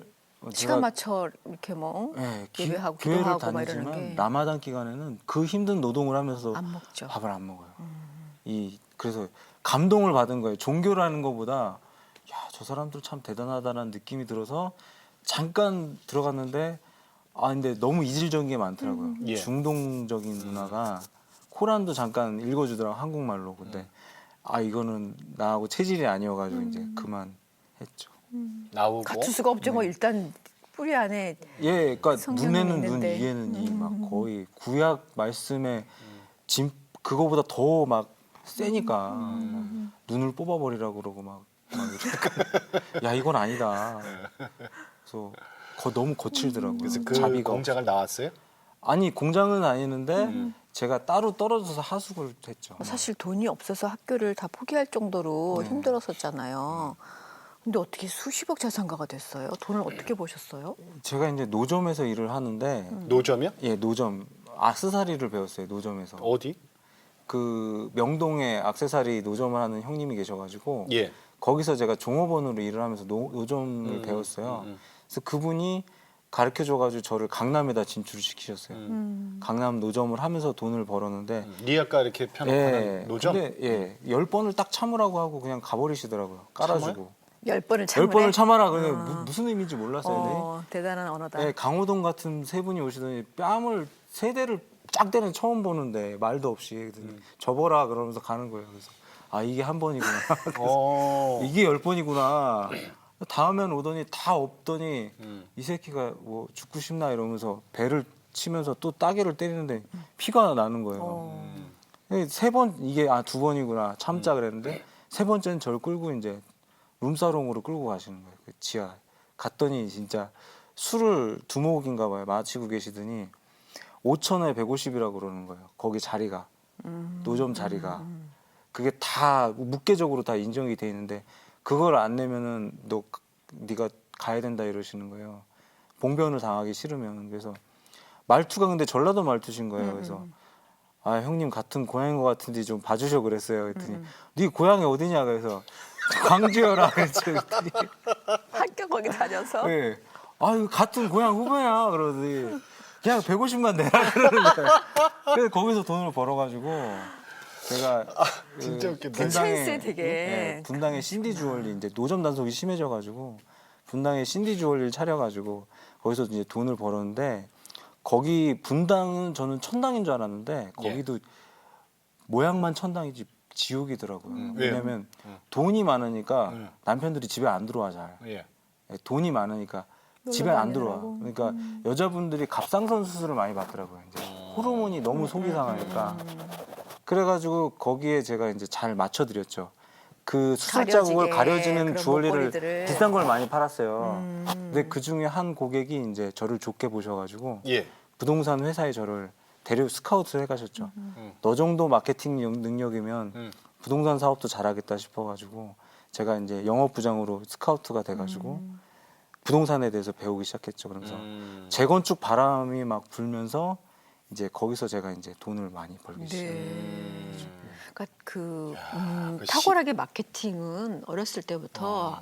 [SPEAKER 2] 시간 맞춰 이렇게 뭐
[SPEAKER 3] 예,
[SPEAKER 2] 예배하고
[SPEAKER 3] 교회를
[SPEAKER 2] 기도하고 막 이러는
[SPEAKER 3] 다니지만
[SPEAKER 2] 게
[SPEAKER 3] 라마단 기간에는 그 힘든 노동을 하면서
[SPEAKER 2] 안 먹죠.
[SPEAKER 3] 밥을 안 먹어요. 그래서 감동을 받은 거예요. 종교라는 것보다 야, 저 사람들 참 대단하다는 느낌이 들어서 잠깐 들어갔는데 근데 너무 이질적인 게 많더라고요.
[SPEAKER 1] 예.
[SPEAKER 3] 중동적인 문화가 코란도 잠깐 읽어주더라고 한국말로. 근데 이거는 나하고 체질이 아니어가지고 이제 그만했죠.
[SPEAKER 1] 나오고
[SPEAKER 2] 갖출 수가 없죠. 뭐 일단 뿌리 안에
[SPEAKER 3] 예, 그러니까
[SPEAKER 2] 성경이
[SPEAKER 3] 눈에는 눈,
[SPEAKER 2] 있는데.
[SPEAKER 3] 이에는 이 막 거의 구약 말씀에 그거보다 더 막 세니까 막 눈을 뽑아버리라고 그러고 막 이러니까 야 이건 아니다. 그래서 너무 거칠더라고요.
[SPEAKER 1] 그래서 그
[SPEAKER 3] 자비가
[SPEAKER 1] 공장을 나왔어요?
[SPEAKER 3] 아니 공장은 아니는데 제가 따로 떨어져서 하숙을 했죠.
[SPEAKER 2] 사실 돈이 없어서 학교를 다 포기할 정도로 힘들었었잖아요. 근데 어떻게 수십억 자산가가 됐어요? 돈을 어떻게 버셨어요?
[SPEAKER 3] 제가 이제 노점에서 일을 하는데
[SPEAKER 1] 노점이요?
[SPEAKER 3] 예 노점 액세서리를 배웠어요 노점에서.
[SPEAKER 1] 어디?
[SPEAKER 3] 그 명동에 액세서리 노점을 하는 형님이 계셔가지고
[SPEAKER 1] 예.
[SPEAKER 3] 거기서 제가 종업원으로 일을 하면서 노점을 배웠어요. 그래서 그분이 가르쳐줘가지고 저를 강남에다 진출을 시키셨어요. 강남 노점을 하면서 돈을 벌었는데
[SPEAKER 1] 네 아까 이렇게 펴놓고 하는 노점?
[SPEAKER 3] 근데 10번을 딱 참으라고 하고 그냥 가버리시더라고요. 깔아주고.
[SPEAKER 2] 10번을 참으래.
[SPEAKER 3] 10번을 참아라. 그래 무슨 의미인지 몰랐어요.
[SPEAKER 2] 대단한 언어다.
[SPEAKER 3] 네, 강호동 같은 세 분이 오시더니 뺨을 세 대를 짝 때는 처음 보는데 말도 없이 그랬더니 접어라 그러면서 가는 거예요. 그래서 아 이게 한 번이구나. 이게 10번이구나. 다음엔 오더니 다 없더니 이 새끼가 뭐 죽고 싶나 이러면서 배를 치면서 또 따개를 때리는데 피가 나는 거예요. 세 번 이게 2번이구나 참자 그랬는데 세 번째는 저를 끌고 이제 룸사롱으로 끌고 가시는 거예요. 그 지하 갔더니 진짜 술을 두목인가 봐요. 마시고 계시더니 5,000원에 150이라고 그러는 거예요. 거기 자리가 노점 자리가 그게 다 묵계적으로 다 인정이 돼 있는데 그걸 안 내면은 네가 가야 된다 이러시는 거예요. 봉변을 당하기 싫으면. 그래서 말투가 근데 전라도 말투신 거예요. 그래서 아 형님 같은 고향인 것 같은데 좀 봐주셔 그랬어요. 그랬더니 네 고향이 어디냐 그래서 광주여라 그랬더니
[SPEAKER 2] 학교 거기 다녀서.
[SPEAKER 3] 네. 아 이거 같은 고향 후배야 그러더니 그냥 150만 내라 그러는 거예요. 그래서 거기서 돈을 벌어가지고 제가
[SPEAKER 1] 진짜 웃긴다.
[SPEAKER 2] 센스 되게.
[SPEAKER 3] 네, 분당에 신디 주얼리 이제 노점 단속이 심해져가지고 분당에 신디 주얼리를 차려가지고 거기서 이제 돈을 벌었는데 거기 분당은 저는 천당인 줄 알았는데 거기도 모양만 천당이지 지옥이더라고요. 왜냐면 돈이 많으니까 남편들이 집에 안 들어와 잘.
[SPEAKER 1] 예.
[SPEAKER 3] 돈이 많으니까 집에 안 들어와. 그러니까 여자분들이 갑상선 수술을 많이 받더라고요. 이제 호르몬이 너무 속이 상하니까. 그래가지고 거기에 제가 이제 잘 맞춰드렸죠. 그 수술 자국을 가려지는
[SPEAKER 2] 그런
[SPEAKER 3] 주얼리를
[SPEAKER 2] 목걸이들을.
[SPEAKER 3] 비싼 걸 많이 팔았어요. 근데 그 중에 한 고객이 이제 저를 좋게 보셔가지고
[SPEAKER 1] 예.
[SPEAKER 3] 부동산 회사에 저를 스카우트 해가셨죠. 너 정도 마케팅 능력이면 부동산 사업도 잘하겠다 싶어가지고 제가 이제 영업부장으로 스카우트가 돼가지고 부동산에 대해서 배우기 시작했죠. 그러면서 재건축 바람이 막 불면서 이제 거기서 제가 이제 돈을 많이 벌기 시작했어요.
[SPEAKER 2] 그러니까 그
[SPEAKER 1] 그
[SPEAKER 2] 탁월하게 마케팅은 어렸을 때부터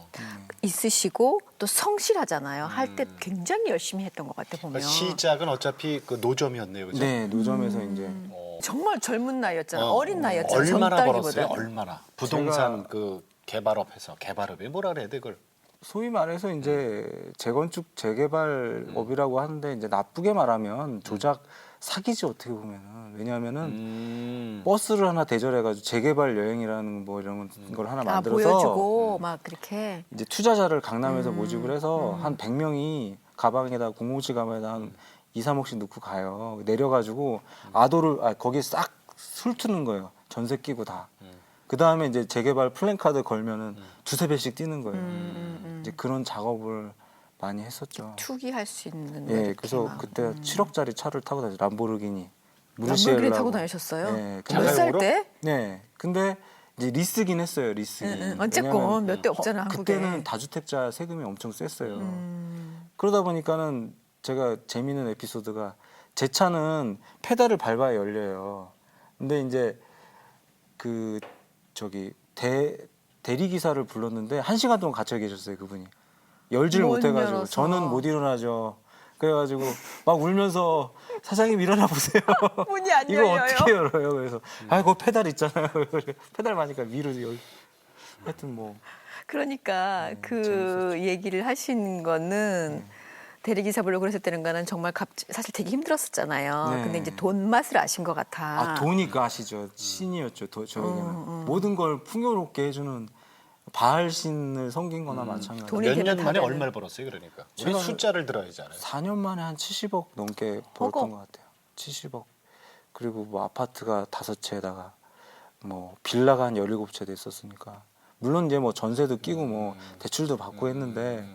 [SPEAKER 2] 있으시고 또 성실하잖아요. 할 때 굉장히 열심히 했던 것 같아 보면.
[SPEAKER 1] 그러니까 시작은 어차피 그 노점이었네요, 그죠?
[SPEAKER 3] 네, 노점에서 이제
[SPEAKER 2] 정말 젊은 나이였잖아요. 어린 나이였잖아요.
[SPEAKER 1] 얼마나
[SPEAKER 2] 젊다기보다.
[SPEAKER 1] 벌었어요? 얼마나? 부동산 그 개발업해서 개발업이 뭐라 그래야 돼 그걸?
[SPEAKER 3] 소위 말해서 이제 재건축 재개발업이라고 하는데 이제 나쁘게 말하면 조작 사기지 어떻게 보면은. 왜냐하면은 버스를 하나 대절해가지고 재개발 여행이라는 뭐 이런 걸 하나 만들어서
[SPEAKER 2] 보여주고 막 그렇게.
[SPEAKER 3] 이제 투자자를 강남에서 모집을 해서 한 100명이 가방에다 007 가방에다 한 2, 3억씩 넣고 가요. 내려가지고 거기에 싹 훑트는 거예요. 전세 끼고 다. 그 다음에 이제 재개발 플랜카드 걸면은 두세 배씩 뛰는 거예요. 이제 그런 작업을 많이 했었죠.
[SPEAKER 2] 투기할 수 있는.
[SPEAKER 3] 예, 그래서 그때 7억짜리 차를 타고 다녔어요. 람보르기니.
[SPEAKER 2] 람보르기니 타고 다니셨어요?
[SPEAKER 3] 네,
[SPEAKER 2] 몇 살 때?
[SPEAKER 3] 네, 근데 이제 리스긴 했어요. 리스긴.
[SPEAKER 2] 어쨌건 몇 대 없잖아 한국에.
[SPEAKER 3] 그때는 다주택자 세금이 엄청 셌어요. 그러다 보니까는 제가 재미있는 에피소드가 제 차는 페달을 밟아야 열려요. 근데 이제 그 대리 기사를 불렀는데 1시간 동안 갇혀 계셨어요 그분이. 열지를
[SPEAKER 2] 못
[SPEAKER 3] 못해가지고
[SPEAKER 2] 열어서.
[SPEAKER 3] 저는 못 일어나죠. 그래가지고 막 울면서 사장님 일어나 보세요.
[SPEAKER 2] 문이 안
[SPEAKER 3] 이거
[SPEAKER 2] 열려요.
[SPEAKER 3] 어떻게 열어요? 그래서 거 페달 있잖아요. 페달 마니까 위로 하여튼 뭐.
[SPEAKER 2] 그러니까 그 얘기를 하신 거는 대리기사 부르고 그랬을 때는 거는 정말 사실 되게 힘들었었잖아요.
[SPEAKER 3] 네.
[SPEAKER 2] 근데 이제 돈 맛을 아신 것 같아.
[SPEAKER 3] 돈이 그 아시죠? 신이었죠. 저에게는 모든 걸 풍요롭게 해주는 바알신을 섬긴 거나 마찬가지.
[SPEAKER 2] 돈이
[SPEAKER 1] 몇 년
[SPEAKER 2] 되면
[SPEAKER 1] 만에
[SPEAKER 2] 다
[SPEAKER 1] 얼마를 벌었어요, 그러니까? 우리
[SPEAKER 3] 제가
[SPEAKER 1] 숫자를 들어야지 않아요?
[SPEAKER 3] 4년 만에 한 70억 넘게 벌었던 것 같아요. 70억. 그리고 뭐 아파트가 5채에다가 뭐 빌라가 한 17채 됐었으니까. 물론 이제 뭐 전세도 끼고 뭐 대출도 받고 했는데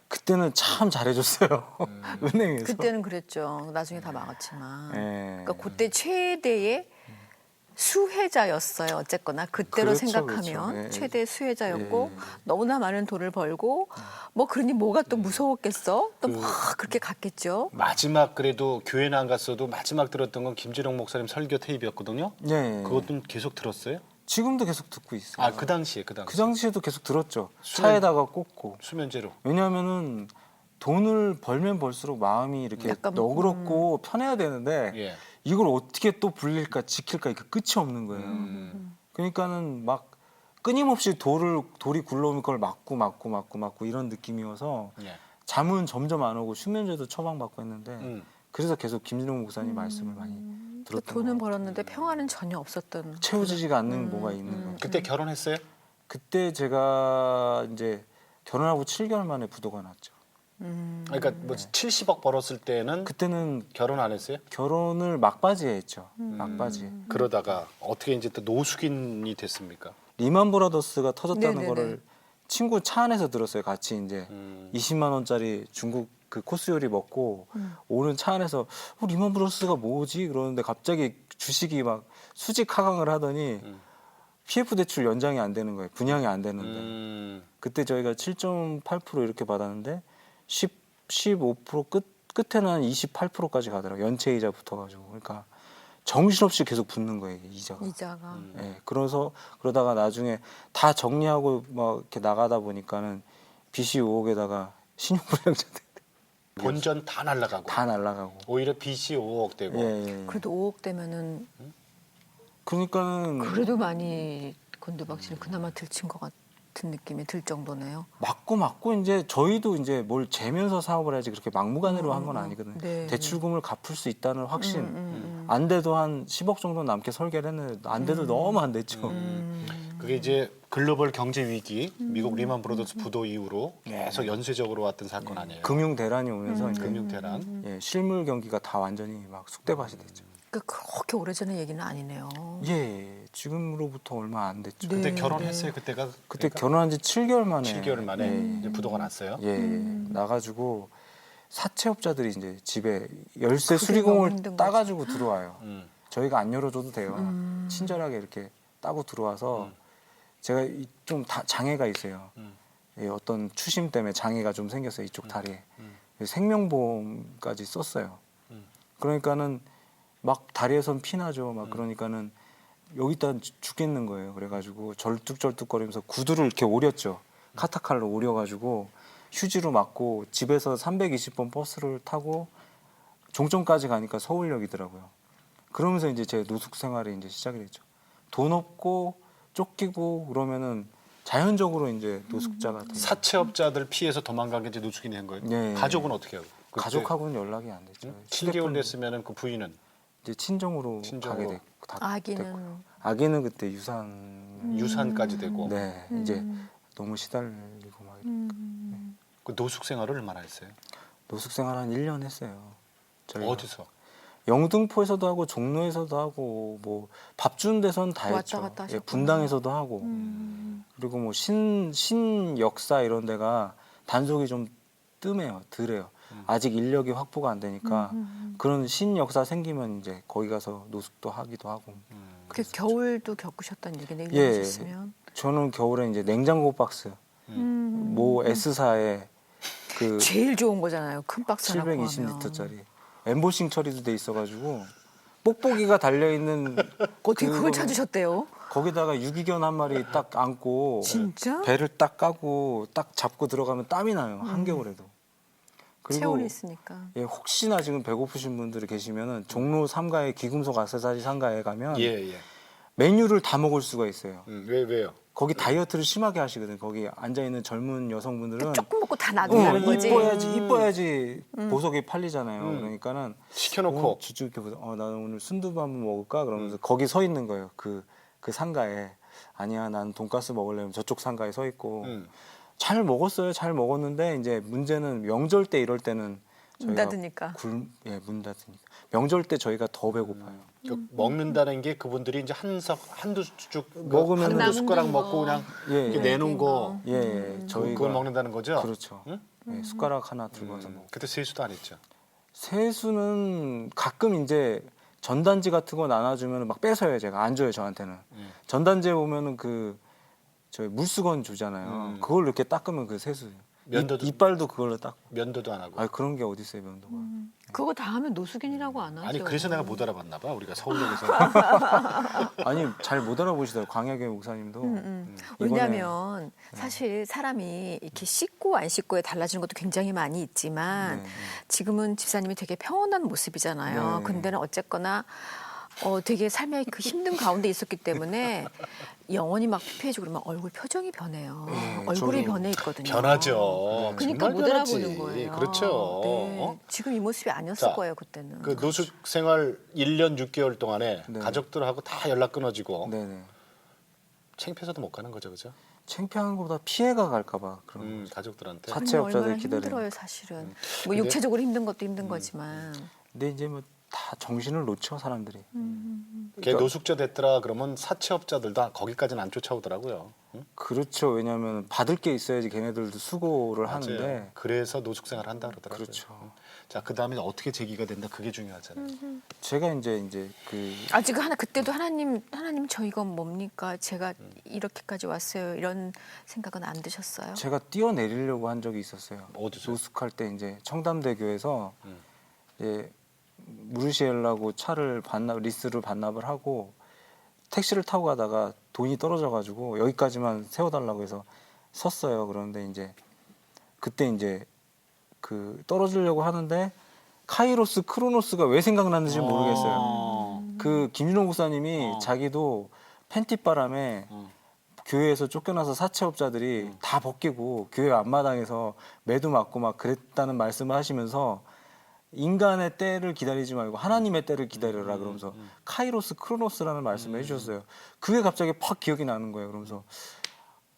[SPEAKER 3] 그때는 참 잘해줬어요. 은행에서.
[SPEAKER 2] 그때는 그랬죠. 나중에 다 망했지만.
[SPEAKER 3] 예.
[SPEAKER 2] 그러니까 그때 최대의 수혜자였어요. 어쨌거나 그때로
[SPEAKER 3] 그렇죠,
[SPEAKER 2] 생각하면
[SPEAKER 3] 그렇죠. 예.
[SPEAKER 2] 최대 수혜자였고
[SPEAKER 3] 예.
[SPEAKER 2] 너무나 많은 돈을 벌고 뭐 그러니 뭐가 또 무서웠겠어? 또 막 그렇게 갔겠죠.
[SPEAKER 1] 마지막 그래도 교회는 안 갔어도 마지막 들었던 건 김진영 목사님 설교 테이프였거든요.
[SPEAKER 3] 네.
[SPEAKER 1] 그것도 계속 들었어요?
[SPEAKER 3] 지금도 계속 듣고 있어요.
[SPEAKER 1] 아, 그 당시에.
[SPEAKER 3] 그 당시에도 계속 들었죠.
[SPEAKER 1] 수면-
[SPEAKER 3] 차에다가 꽂고.
[SPEAKER 1] 수면제로.
[SPEAKER 3] 왜냐하면은 돈을 벌면 벌수록 마음이 이렇게
[SPEAKER 2] 약간,
[SPEAKER 3] 너그럽고 편해야 되는데
[SPEAKER 1] 예.
[SPEAKER 3] 이걸 어떻게 또 불릴까 지킬까 이게 끝이 없는 거예요. 그러니까는 막 끊임없이 돌이 굴러오면 그걸 맞고 이런 느낌이어서
[SPEAKER 1] 예.
[SPEAKER 3] 잠은 점점 안 오고 수면제도 처방받고 했는데
[SPEAKER 1] 음.
[SPEAKER 3] 그래서 계속 김진용 목사님 말씀을 많이
[SPEAKER 2] 그
[SPEAKER 3] 들었던
[SPEAKER 2] 돈은
[SPEAKER 3] 것 같아요.
[SPEAKER 2] 벌었는데 평화는 전혀 없었던.
[SPEAKER 3] 채워지지가 않는 뭐가 있는 거예요.
[SPEAKER 1] 그때 결혼했어요?
[SPEAKER 3] 그때 제가 이제 결혼하고 7개월 만에 부도가 났죠.
[SPEAKER 1] 그러니까 뭐 70억 벌었을 때는
[SPEAKER 3] 그때는
[SPEAKER 1] 결혼 안 했어요?
[SPEAKER 3] 결혼을 막바지에 했죠. 막바지에.
[SPEAKER 1] 그러다가 어떻게 이제 또 노숙인이 됐습니까?
[SPEAKER 3] 리만 브라더스가 터졌다는
[SPEAKER 2] 네네네.
[SPEAKER 3] 거를 친구 차 안에서 들었어요. 같이 이제 20만 원짜리 중국 그 코스 요리 먹고 오는 차 안에서 리만 브라더스가 뭐지? 그러는데 갑자기 주식이 막 수직 하강을 하더니 PF 대출 연장이 안 되는 거예요. 분양이 안 되는데. 그때 저희가 7.8% 이렇게 받았는데 15% 끝에는 한 28%까지 가더라고요. 연체 이자 붙어가지고. 그러니까 정신없이 계속 붙는 거예요. 이게 이자가.
[SPEAKER 2] 이자가.
[SPEAKER 3] 예, 그러다가 나중에 다 정리하고 막 이렇게 나가다 보니까는 빚이 5억에다가 신용불량자
[SPEAKER 1] 본전 다 날라가고
[SPEAKER 3] 다 날라가고.
[SPEAKER 1] 오히려 빚이 5억 되고
[SPEAKER 3] 예.
[SPEAKER 2] 그래도 5억 되면은
[SPEAKER 3] 그러니까는
[SPEAKER 2] 그래도 많이 곤두박질을 그나마 들친 것 같은 느낌이 들 정도네요.
[SPEAKER 3] 맞고 이제 저희도 이제 뭘 재면서 사업을 해야지 그렇게 막무가내로 한 건 아니거든요.
[SPEAKER 2] 네.
[SPEAKER 3] 대출금을 갚을 수 있다는 확신. 안 돼도 한 10억 정도 남게 설계를 했는데 안 돼도 너무 안 됐죠.
[SPEAKER 1] 그게 이제 글로벌 경제 위기, 미국 리만 브라더스 부도 이후로 계속 연쇄적으로 왔던 사건 아니에요?
[SPEAKER 3] 금융 대란이 오면서 이제
[SPEAKER 1] 금융 대란.
[SPEAKER 3] 예, 실물 경기가 다 완전히 막 쑥대밭이 됐죠.
[SPEAKER 2] 그렇게 오래전의 얘기는 아니네요.
[SPEAKER 3] 예, 지금으로부터 얼마 안 됐죠.
[SPEAKER 2] 네.
[SPEAKER 1] 그때 결혼했어요. 그때가
[SPEAKER 3] 그때 결혼한 지 7개월 만에
[SPEAKER 1] 7개월 만에
[SPEAKER 3] 예,
[SPEAKER 1] 이제 부도가 났어요.
[SPEAKER 3] 예, 나가지고 사채업자들이 이제 집에 열쇠
[SPEAKER 2] 그게 너무
[SPEAKER 3] 수리공을
[SPEAKER 2] 힘든 거지.
[SPEAKER 3] 따가지고 들어와요.
[SPEAKER 1] 음.
[SPEAKER 3] 저희가 안 열어줘도 돼요. 친절하게 이렇게 따고 들어와서 제가 좀 장애가 있어요. 예, 어떤 추심 때문에 장애가 좀 생겼어요. 이쪽 다리에. 생명보험까지 썼어요. 그러니까는 막 다리에선 피나죠. 막 그러니까는 여기다 죽겠는 거예요. 그래가지고 절뚝절뚝거리면서 구두를 이렇게 오렸죠. 카타칼로 오려가지고 휴지로 맞고 집에서 320번 버스를 타고 종점까지 가니까 서울역이더라고요. 그러면서 이제 제 노숙 생활이 이제 시작이 됐죠. 돈 없고 쫓기고 그러면은 자연적으로 이제 노숙자가 돼요.
[SPEAKER 1] 사채업자들 피해서 도망간 게 이제 노숙인이 한 거예요.
[SPEAKER 3] 예.
[SPEAKER 1] 가족은 어떻게 하고? 그때
[SPEAKER 3] 가족하고는 연락이 안 됐죠.
[SPEAKER 1] 7개월 됐으면은 그 부인은
[SPEAKER 3] 이제 친정으로
[SPEAKER 1] 친정으로.
[SPEAKER 3] 가게 됐고 다 됐고.
[SPEAKER 2] 아기는
[SPEAKER 3] 아기는 그때 유산
[SPEAKER 1] 유산까지 되고
[SPEAKER 3] 네 이제 너무 시달리고 막
[SPEAKER 1] 그 노숙 생활을 얼마나 했어요?
[SPEAKER 3] 노숙 생활 한 1년 했어요. 저희가.
[SPEAKER 1] 어디서?
[SPEAKER 3] 영등포에서도 하고 종로에서도 하고 뭐 밥 주는 데선 다
[SPEAKER 2] 왔다
[SPEAKER 3] 했죠.
[SPEAKER 2] 갔다
[SPEAKER 3] 예,
[SPEAKER 2] 하셨구나.
[SPEAKER 3] 분당에서도 하고 그리고 뭐 신역사 이런 데가 단속이 좀 덜해요. 아직 인력이 확보가 안 되니까 그런 신역사 생기면 이제 거기 가서 노숙도 하기도 하고.
[SPEAKER 2] 그 겨울도 겪으셨다는 얘기네.
[SPEAKER 3] 예.
[SPEAKER 2] 1년 있으면.
[SPEAKER 3] 저는 겨울에 이제 냉장고 박스 모 S사에 그
[SPEAKER 2] 제일 좋은 거잖아요. 큰 박스 하나 구하면.
[SPEAKER 3] 720리터짜리 엠보싱 처리도 돼 있어가지고 뽁뽁이가 달려 있는
[SPEAKER 2] 어떻게 그걸
[SPEAKER 3] 그거는
[SPEAKER 2] 찾으셨대요?
[SPEAKER 3] 거기다가 유기견 한 마리 딱 안고
[SPEAKER 2] 진짜?
[SPEAKER 3] 배를 딱 까고 딱 잡고 들어가면 땀이 나요. 한겨울에도. 그리고
[SPEAKER 2] 체온이 있으니까.
[SPEAKER 3] 예, 혹시나 지금 배고프신 분들이 계시면은 종로 3가에 귀금속 액세서리 상가에 가면
[SPEAKER 1] 예.
[SPEAKER 3] 메뉴를 다 먹을 수가 있어요.
[SPEAKER 1] 왜요?
[SPEAKER 3] 거기 다이어트를 심하게 하시거든요. 거기 앉아 있는 젊은 여성분들은
[SPEAKER 2] 조금 먹고 다 놔두는 거지.
[SPEAKER 3] 이뻐야지 보석이 팔리잖아요. 그러니까는
[SPEAKER 1] 시켜놓고
[SPEAKER 3] 주주 이렇게 보자. 나는 오늘 순두부 한번 먹을까? 그러면서 거기 서 있는 거예요. 그 상가에. 아니야, 난 돈가스 먹으려면 저쪽 상가에 서 있고. 잘 먹었어요. 잘 먹었는데 이제 문제는 명절 때 이럴 때는
[SPEAKER 2] 문
[SPEAKER 3] 저희가
[SPEAKER 2] 닫으니까.
[SPEAKER 3] 문 닫으니까. 명절 때 저희가 더 배고파요.
[SPEAKER 1] 먹는다는 게 그분들이 이제 한두 쭉
[SPEAKER 3] 먹으면
[SPEAKER 1] 한두 숟가락
[SPEAKER 2] 남는
[SPEAKER 1] 먹고
[SPEAKER 2] 거.
[SPEAKER 1] 그냥
[SPEAKER 3] 예,
[SPEAKER 1] 이렇게
[SPEAKER 3] 예.
[SPEAKER 1] 내놓은 거
[SPEAKER 3] 예, 저희가
[SPEAKER 1] 그걸 먹는다는 거죠?
[SPEAKER 3] 그렇죠. 예, 숟가락 하나 들고 와서 먹고.
[SPEAKER 1] 그때 세수도 안 했죠.
[SPEAKER 3] 세수는 가끔 이제 전단지 같은 거 나눠주면 막 뺏어요. 제가 안 줘요. 저한테는. 전단지에 보면은 저희 물수건 주잖아요. 그걸 이렇게 닦으면 그 세수.
[SPEAKER 1] 면도도-
[SPEAKER 3] 이빨도 그걸로 닦고.
[SPEAKER 1] 면도도 안 하고.
[SPEAKER 3] 아 그런 게 어디 있어요 면도가.
[SPEAKER 2] 그거 다 하면 노숙인이라고 안 하죠.
[SPEAKER 1] 아니 그래서 내가 못 알아봤나 봐. 우리가 서울역에서.
[SPEAKER 3] 아니 잘 못 알아보시더라고요. 광야교회 목사님도.
[SPEAKER 2] 왜냐하면 사실 사람이 이렇게 씻고 안 씻고에 달라지는 것도 굉장히 많이 있지만
[SPEAKER 3] 네.
[SPEAKER 2] 지금은 집사님이 되게 평온한 모습이잖아요.
[SPEAKER 3] 네.
[SPEAKER 2] 근데는 어쨌거나 되게 삶의 그 힘든 가운데 있었기 때문에 영혼이 막 피폐해지고 그러면 얼굴 표정이 변해요.
[SPEAKER 3] 네,
[SPEAKER 2] 얼굴이
[SPEAKER 3] 저도
[SPEAKER 2] 변해 있거든요.
[SPEAKER 1] 변하죠.
[SPEAKER 2] 그러니까
[SPEAKER 1] 정말
[SPEAKER 2] 못
[SPEAKER 1] 변하지.
[SPEAKER 2] 알아보는 거예요.
[SPEAKER 1] 그렇죠.
[SPEAKER 2] 네. 지금 이 모습이 아니었을
[SPEAKER 1] 자,
[SPEAKER 2] 거예요 그때는.
[SPEAKER 1] 그 노숙 생활 1년 6개월 동안에
[SPEAKER 3] 네.
[SPEAKER 1] 가족들하고 다 연락 끊어지고
[SPEAKER 3] 네네.
[SPEAKER 1] 창피해서도 못 가는 거죠, 그죠?
[SPEAKER 3] 창피한 것보다 피해가 갈까봐 그런 거죠.
[SPEAKER 1] 가족들한테.
[SPEAKER 3] 사채 업자들
[SPEAKER 2] 얼마나
[SPEAKER 3] 기다리는.
[SPEAKER 2] 힘들어요 사실은. 뭐
[SPEAKER 1] 근데-
[SPEAKER 2] 육체적으로 힘든 것도 힘든 거지만.
[SPEAKER 3] 근데 이제 뭐 다 정신을 놓쳐 사람들이.
[SPEAKER 1] 걔 노숙자 됐더라 그러면 사채업자들 다 거기까지는 안 쫓아오더라고요. 응?
[SPEAKER 3] 그렇죠. 왜냐하면 받을 게 있어야지 걔네들도 수고를
[SPEAKER 1] 맞아요.
[SPEAKER 3] 하는데.
[SPEAKER 1] 그래서 노숙 생활 한다 그러더라고요.
[SPEAKER 3] 그렇죠.
[SPEAKER 1] 자, 그다음에 어떻게 제기가 된다 그게 중요하잖아요.
[SPEAKER 3] 제가 이제 그
[SPEAKER 2] 아직 그때도 하나님 저 이건 뭡니까? 제가 이렇게까지 왔어요. 이런 생각은 안 드셨어요?
[SPEAKER 3] 제가 뛰어내리려고 한 적이 있었어요.
[SPEAKER 1] 어디서요?
[SPEAKER 3] 노숙할 때 이제 청담대교에서
[SPEAKER 1] 음.
[SPEAKER 3] 이제 무르시엘라고 리스를 반납을 하고 택시를 타고 가다가 돈이 떨어져가지고 여기까지만 세워달라고 해서 섰어요. 그런데 이제 그때 이제 그 떨어지려고 하는데 카이로스 크로노스가 왜 생각났는지 모르겠어요. 그 김준호 목사님이 자기도 팬티바람에 교회에서 쫓겨나서 사채업자들이 다 벗기고 교회 앞마당에서 매도 맞고 막 그랬다는 말씀을 하시면서 인간의 때를 기다리지 말고 하나님의 때를 기다려라 그러면서 카이로스 크로노스라는 말씀을 해주셨어요. 그게 갑자기 팍 기억이 나는 거예요. 그러면서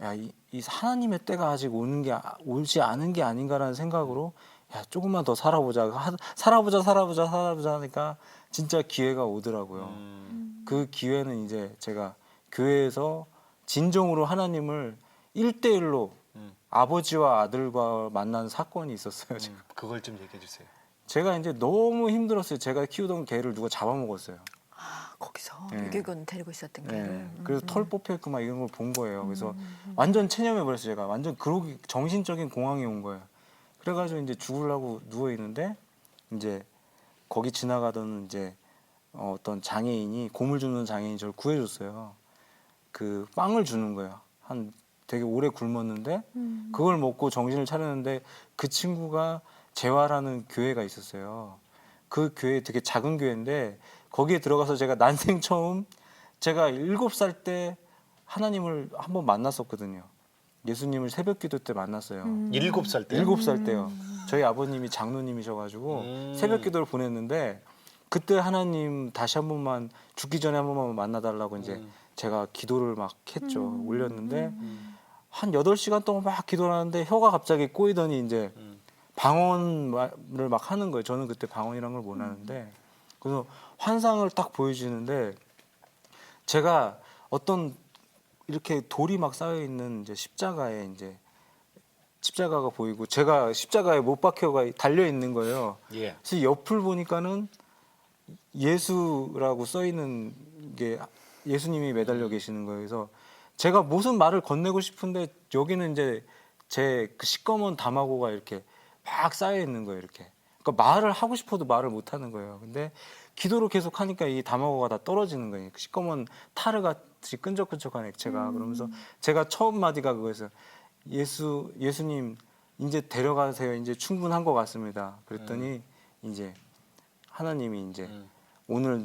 [SPEAKER 3] 야, 이 하나님의 때가 아직 오지 않은 게 아닌가라는 생각으로 야, 조금만 더 살아보자 하니까 진짜 기회가 오더라고요. 그 기회는 이제 제가 교회에서 진정으로 하나님을 1대1로 아버지와 아들과 만난 사건이 있었어요. 제가.
[SPEAKER 1] 그걸 좀 얘기해 주세요.
[SPEAKER 3] 제가 이제 너무 힘들었어요. 제가 키우던 개를 누가 잡아먹었어요.
[SPEAKER 2] 거기서
[SPEAKER 3] 네.
[SPEAKER 2] 유괴견 데리고 있었던 게.
[SPEAKER 3] 네. 그래서 털 뽑혀있고 막 이런 걸 본 거예요. 그래서 완전 체념해 버렸어요. 제가 완전 그러기 정신적인 공황이 온 거예요. 그래가지고 이제 죽으려고 누워 있는데 이제 거기 지나가던 이제 어떤 장애인이 고물 주는 장애인이 저를 구해줬어요. 그 빵을 주는 거예요. 한 되게 오래 굶었는데 그걸 먹고 정신을 차렸는데 그 친구가 재활하는 교회가 있었어요. 그 교회 되게 작은 교회인데 거기에 들어가서 제가 난생 처음 제가 7살 때 하나님을 한번 만났었거든요. 예수님을 새벽기도 때 만났어요.
[SPEAKER 1] 7살 때.
[SPEAKER 3] 7살 때요. 저희 아버님이 장로님이셔가지고 새벽기도를 보냈는데 그때 하나님 다시 한 번만 죽기 전에 한 번만 만나달라고 이제 제가 기도를 막 했죠. 올렸는데 한 8시간 동안 막 기도를 하는데 혀가 갑자기 꼬이더니 이제 방언을 막 하는 거예요. 저는 그때 방언이란 걸 몰랐는데 그래서 환상을 딱 보여주는데 제가 어떤 이렇게 돌이 막 쌓여 있는 이제 십자가에 이제 십자가가 보이고 제가 십자가에 못 박혀가 달려 있는 거예요.
[SPEAKER 1] 예.
[SPEAKER 3] 그래서 옆을 보니까는 예수라고 써 있는 게 예수님이 매달려 계시는 거예요. 그래서 제가 무슨 말을 건네고 싶은데 여기는 이제 제 그 시꺼먼 다마고가 이렇게 막 쌓여 있는 거예요. 이렇게. 그러니까 말을 하고 싶어도 말을 못 하는 거예요. 근데 기도를 계속 하니까 이 다마고가 다 떨어지는 거예요. 그 시꺼먼 타르같이 끈적끈적한 액체가. 그러면서 제가 처음 마디가 그거였어요. 예수님 이제 데려가세요. 이제 충분한 것 같습니다. 그랬더니 이제 하나님이 이제 오늘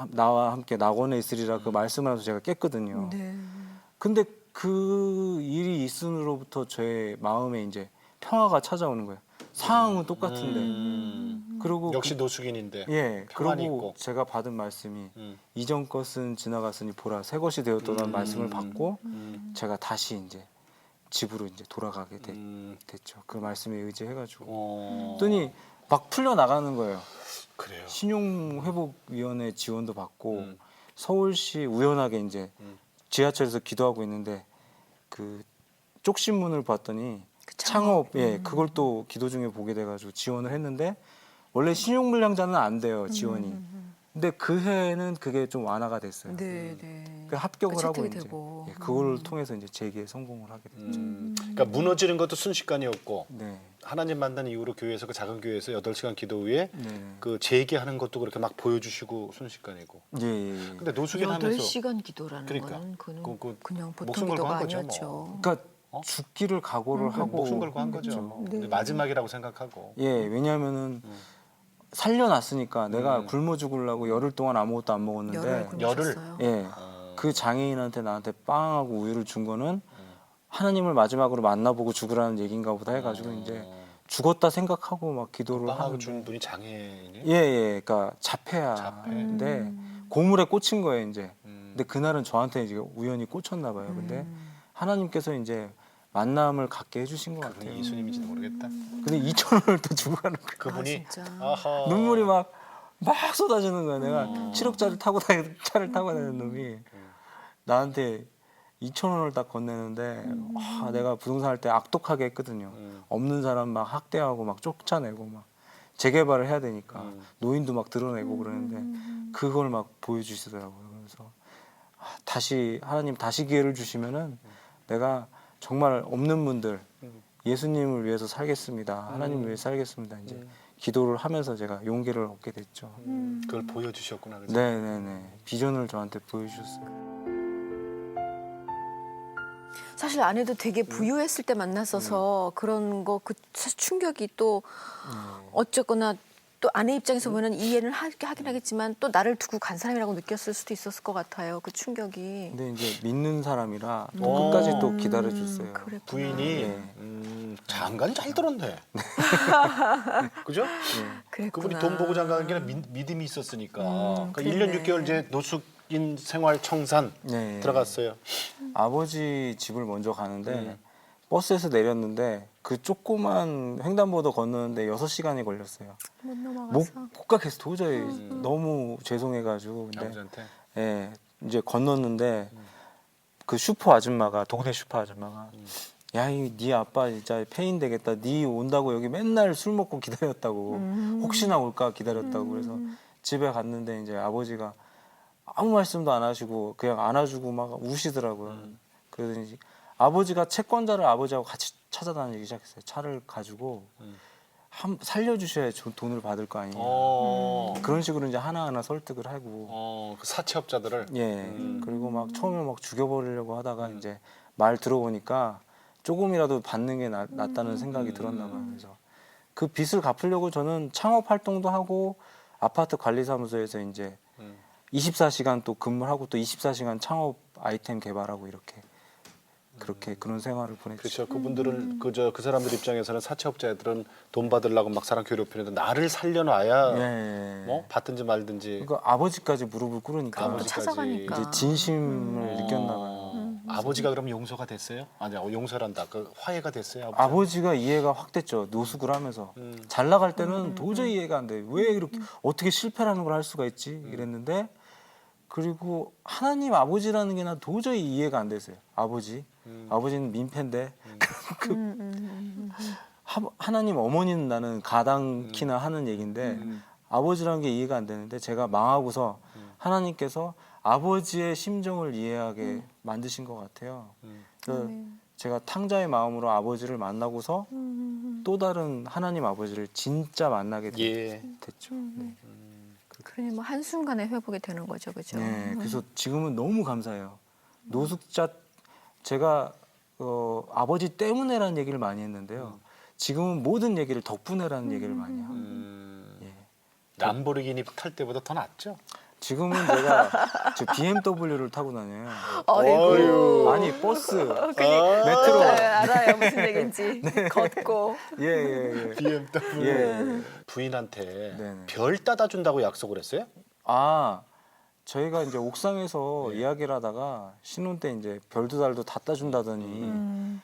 [SPEAKER 3] 나와 함께 낙원에 있으리라 그 말씀을 하면서 제가 깼거든요.
[SPEAKER 2] 네.
[SPEAKER 3] 근데 그 일이 있음으로부터 제 마음에 이제 평화가 찾아오는 거예요. 상황은 똑같은데. 그리고
[SPEAKER 1] 역시 노숙인인데.
[SPEAKER 3] 예.
[SPEAKER 1] 평안이
[SPEAKER 3] 그리고
[SPEAKER 1] 있고.
[SPEAKER 3] 제가 받은 말씀이 이전 것은 지나갔으니 보라 새 것이 되었다는 말씀을 받고 제가 다시 이제 집으로 이제 돌아가게 됐죠. 그 말씀에 의지해가지고. 그랬더니 막 풀려 나가는 거예요.
[SPEAKER 1] 그래요.
[SPEAKER 3] 신용회복위원회 지원도 받고 서울시 우연하게 이제 지하철에서 기도하고 있는데 그 쪽신문을 봤더니
[SPEAKER 2] 그
[SPEAKER 3] 창업 그걸 또 기도 중에 보게 돼가지고 지원을 했는데 원래 신용불량자는 안 돼요 지원이. 근데 그 해에는 그게 좀 완화가 됐어요.
[SPEAKER 2] 네, 네.
[SPEAKER 3] 그 합격을
[SPEAKER 2] 그러니까
[SPEAKER 3] 하고
[SPEAKER 2] 채택이
[SPEAKER 3] 이제
[SPEAKER 2] 되고.
[SPEAKER 3] 그걸 통해서 이제 재기에 성공을 하게 됐죠.
[SPEAKER 1] 그러니까 무너지는 것도 순식간이었고
[SPEAKER 3] 네.
[SPEAKER 1] 하나님 만난 이후로 교회에서 그 작은 교회에서 8시간 기도 후에
[SPEAKER 3] 네.
[SPEAKER 1] 그 재기하는 것도 그렇게 막 보여주시고 순식간이고.
[SPEAKER 3] 예.
[SPEAKER 1] 근데 노숙인 하면서
[SPEAKER 2] 8시간 기도라는
[SPEAKER 1] 그러니까.
[SPEAKER 2] 거는 그는
[SPEAKER 1] 그
[SPEAKER 2] 그냥 보통
[SPEAKER 1] 목숨 걸고
[SPEAKER 2] 기도가
[SPEAKER 1] 한 거죠,
[SPEAKER 2] 아니었죠.
[SPEAKER 1] 뭐.
[SPEAKER 3] 그러니까 죽기를 각오를 하고
[SPEAKER 1] 목숨 걸고 한 거죠.
[SPEAKER 3] 그렇죠.
[SPEAKER 1] 근데 마지막이라고 생각하고.
[SPEAKER 3] 예, 왜냐하면은 살려놨으니까 내가
[SPEAKER 1] 음.
[SPEAKER 3] 굶어 죽으려고 열흘 동안 아무것도 안 먹었는데
[SPEAKER 2] 열을 굶으셨어요.
[SPEAKER 3] 예. 그 장애인한테 나한테 빵하고 우유를 준 거는 하나님을 마지막으로 만나보고 죽으라는 얘기인가 보다 해가지고 이제 죽었다 생각하고 막 기도를
[SPEAKER 1] 빵하고
[SPEAKER 3] 하는데
[SPEAKER 1] 준 분이 장애인이에요?
[SPEAKER 3] 예, 그러니까 자폐야.
[SPEAKER 1] 자폐.
[SPEAKER 3] 근데 고물에 꽂힌 거예요, 이제.
[SPEAKER 1] 음.
[SPEAKER 3] 근데 그날은 저한테 이제 우연히 꽂혔나 봐요. 근데 하나님께서 이제 만남을 갖게 해주신 것 같아요.
[SPEAKER 1] 그분이 예수님인지도 모르겠다.
[SPEAKER 3] 근데 2,000원을 또 주고 가는 거예요.
[SPEAKER 1] 그분이
[SPEAKER 2] 진짜.
[SPEAKER 1] 아하.
[SPEAKER 3] 눈물이 막 쏟아지는 거야. 내가 7억짜리 차를 타고 다니는 놈이 나한테 2,000원을 딱 건네는데 내가 부동산 할 때 악독하게 했거든요. 없는 사람 막 학대하고 막 쫓아내고 막 재개발을 해야 되니까 노인도 막 드러내고 그러는데 그걸 막 보여주시더라고요. 그래서 다시 하나님 다시 기회를 주시면은 내가 정말 없는 분들 예수님을 위해서 살겠습니다. 하나님을 위해서 살겠습니다. 이제 기도를 하면서 제가 용기를 얻게 됐죠.
[SPEAKER 1] 그걸 보여주셨구나. 그죠?
[SPEAKER 3] 네네네. 비전을 저한테 보여주셨어요.
[SPEAKER 2] 사실 아내도 되게 부유했을 때 만났어서 그런 거 그 충격이 또 어쨌거나 또 아내 입장에서 보면은 이해는 하긴 하겠지만 또 나를 두고 간 사람이라고 느꼈을 수도 있었을 것 같아요. 그 충격이.
[SPEAKER 3] 근데 이제 믿는 사람이라 또 끝까지 또 기다려줬어요.
[SPEAKER 2] 그랬구나.
[SPEAKER 1] 부인이
[SPEAKER 3] 예.
[SPEAKER 1] 장가는 잘 들었네. 그죠?
[SPEAKER 2] 그랬구나.
[SPEAKER 1] 그분이 돈 보고 장가는 게 아니라 믿음이 있었으니까. 그러니까 1년
[SPEAKER 2] 그랬네.
[SPEAKER 1] 6개월 이제 노숙인 생활 청산
[SPEAKER 3] 네.
[SPEAKER 1] 들어갔어요.
[SPEAKER 3] 아버지 집을 먼저 가는데 버스에서 내렸는데 그 조그만 횡단보도 건너는데 6시간이 걸렸어요.
[SPEAKER 2] 못 넘어가서.
[SPEAKER 3] 못 가겠어. 도저히 너무 죄송해가지고. 근데
[SPEAKER 1] 아버지한테.
[SPEAKER 3] 예, 이제 건넜는데 그 슈퍼 아줌마가 동네 슈퍼 아줌마가 야, 네 아빠 진짜 폐인 되겠다. 네 온다고 여기 맨날 술 먹고 기다렸다고. 혹시나 올까 기다렸다고. 그래서 집에 갔는데 이제 아버지가 아무 말씀도 안 하시고 그냥 안아주고 막 우시더라고요. 그러더니 아버지가 채권자를 아버지하고 같이 찾아다니기 시작했어요. 차를 가지고 살려주셔야 돈을 받을 거 아니냐. 그런 식으로 이제 하나하나 설득을 하고.
[SPEAKER 1] 그 사채업자들을.
[SPEAKER 3] 예. 그리고 막 처음에 막 죽여버리려고 하다가 이제 말 들어보니까 조금이라도 받는 게 낫다는 생각이 들었나 봐요. 그래서 그 빚을 갚으려고 저는 창업 활동도 하고 아파트 관리사무소에서 이제 24시간 또 근무를 하고 또 24시간 창업 아이템 개발하고 이렇게 그렇게 그런 생활을 보냈죠.
[SPEAKER 1] 그렇죠. 그분들은 그 사람들 입장에서는 사채업자들은 돈 받으려고 막 사람 괴롭히는데 나를 살려놔야
[SPEAKER 3] 예.
[SPEAKER 1] 뭐 받든지 말든지.
[SPEAKER 3] 그러니까 아버지까지 무릎을 꿇으니까
[SPEAKER 1] 아버지까지.
[SPEAKER 2] 찾아가니까.
[SPEAKER 3] 이제 진심을 느꼈나 봐요.
[SPEAKER 1] 아버지가 그럼 용서가 됐어요? 아니 용서란다. 그 화해가 됐어요?
[SPEAKER 3] 아버지가 이해가 확 됐죠. 노숙을 하면서 잘 나갈 때는 도저히 이해가 안 돼. 왜 이렇게 어떻게 실패라는 걸 할 수가 있지? 이랬는데 그리고 하나님 아버지라는 게 난 도저히 이해가 안 됐어요. 아버지는 민폐인데 하나님 어머니는 나는 가당키나 하는 얘기인데 아버지라는 게 이해가 안 되는데 제가 망하고서 하나님께서 아버지의 심정을 이해하게 만드신 것 같아요. 그래서 제가 탕자의 마음으로 아버지를 만나고서 또 다른 하나님 아버지를 진짜 만나게 됐죠. 네.
[SPEAKER 2] 그러니 뭐 한순간에 회복이 되는 거죠. 그죠?
[SPEAKER 3] 네, 그래서 지금은 너무 감사해요. 노숙자 제가 아버지 때문에라는 얘기를 많이 했는데요. 지금은 모든 얘기를 덕분에라는 얘기를 많이 하고. 예.
[SPEAKER 1] 람보르기니 탈 때보다 더 낫죠?
[SPEAKER 3] 지금은 제가 저 BMW를 타고 다녀요.
[SPEAKER 2] 어이구.
[SPEAKER 3] 아니 버스,
[SPEAKER 2] 메트로. 알아요 무슨 얘기인지. 걷고.
[SPEAKER 3] 예.
[SPEAKER 1] BMW.
[SPEAKER 3] 예.
[SPEAKER 1] 부인한테
[SPEAKER 3] 네네.
[SPEAKER 1] 별 따다 준다고 약속을 했어요?
[SPEAKER 3] 저희가 이제 옥상에서 이야기를 하다가 신혼 때 이제 별도 달도 다 따준다더니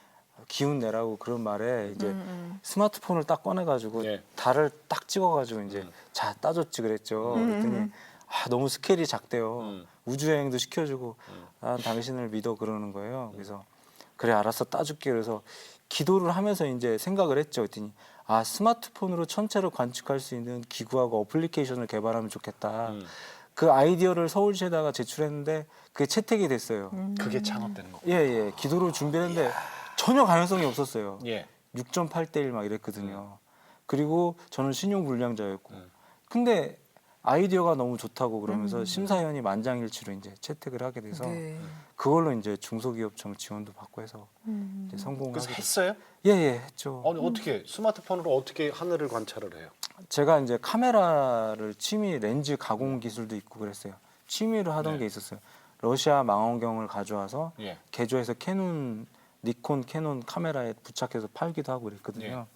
[SPEAKER 3] 기운 내라고 그런 말에 이제 스마트폰을 딱 꺼내가지고
[SPEAKER 1] 예.
[SPEAKER 3] 달을 딱 찍어가지고 이제 자 따줬지 그랬죠. 그랬더니 너무 스케일이 작대요. 우주여행도 시켜주고 난 당신을 믿어 그러는 거예요. 그래서 그래 알았어 따줄게. 그래서 기도를 하면서 이제 생각을 했죠. 그랬더니 스마트폰으로 천체를 관측할 수 있는 기구하고 어플리케이션을 개발하면 좋겠다. 그 아이디어를 서울시에다가 제출했는데 그게 채택이 됐어요.
[SPEAKER 1] 그게 창업되는 거고.
[SPEAKER 3] 예. 기도를 준비했는데 전혀 가능성이 없었어요.
[SPEAKER 1] 예.
[SPEAKER 3] 6.8대 1 막 이랬거든요. 그리고 저는 신용 불량자였고. 근데 아이디어가 너무 좋다고 그러면서 심사위원이 만장일치로 이제 채택을 하게 돼서
[SPEAKER 2] 네.
[SPEAKER 3] 그걸로 이제 중소기업청 지원도 받고 해서 이제
[SPEAKER 1] 그래서
[SPEAKER 3] 성공하게 됐어요.
[SPEAKER 1] 했어요?
[SPEAKER 3] 예, 했죠.
[SPEAKER 1] 아니 어떻게 스마트폰으로 어떻게 하늘을 관찰을 해요?
[SPEAKER 3] 제가 이제 카메라를 취미 렌즈 가공 기술도 있고 그랬어요. 취미로 하던
[SPEAKER 1] 네.
[SPEAKER 3] 게 있었어요. 러시아 망원경을 가져와서
[SPEAKER 1] 예.
[SPEAKER 3] 개조해서 니콘 캐논 카메라에 부착해서 팔기도 하고 그랬거든요.
[SPEAKER 1] 예.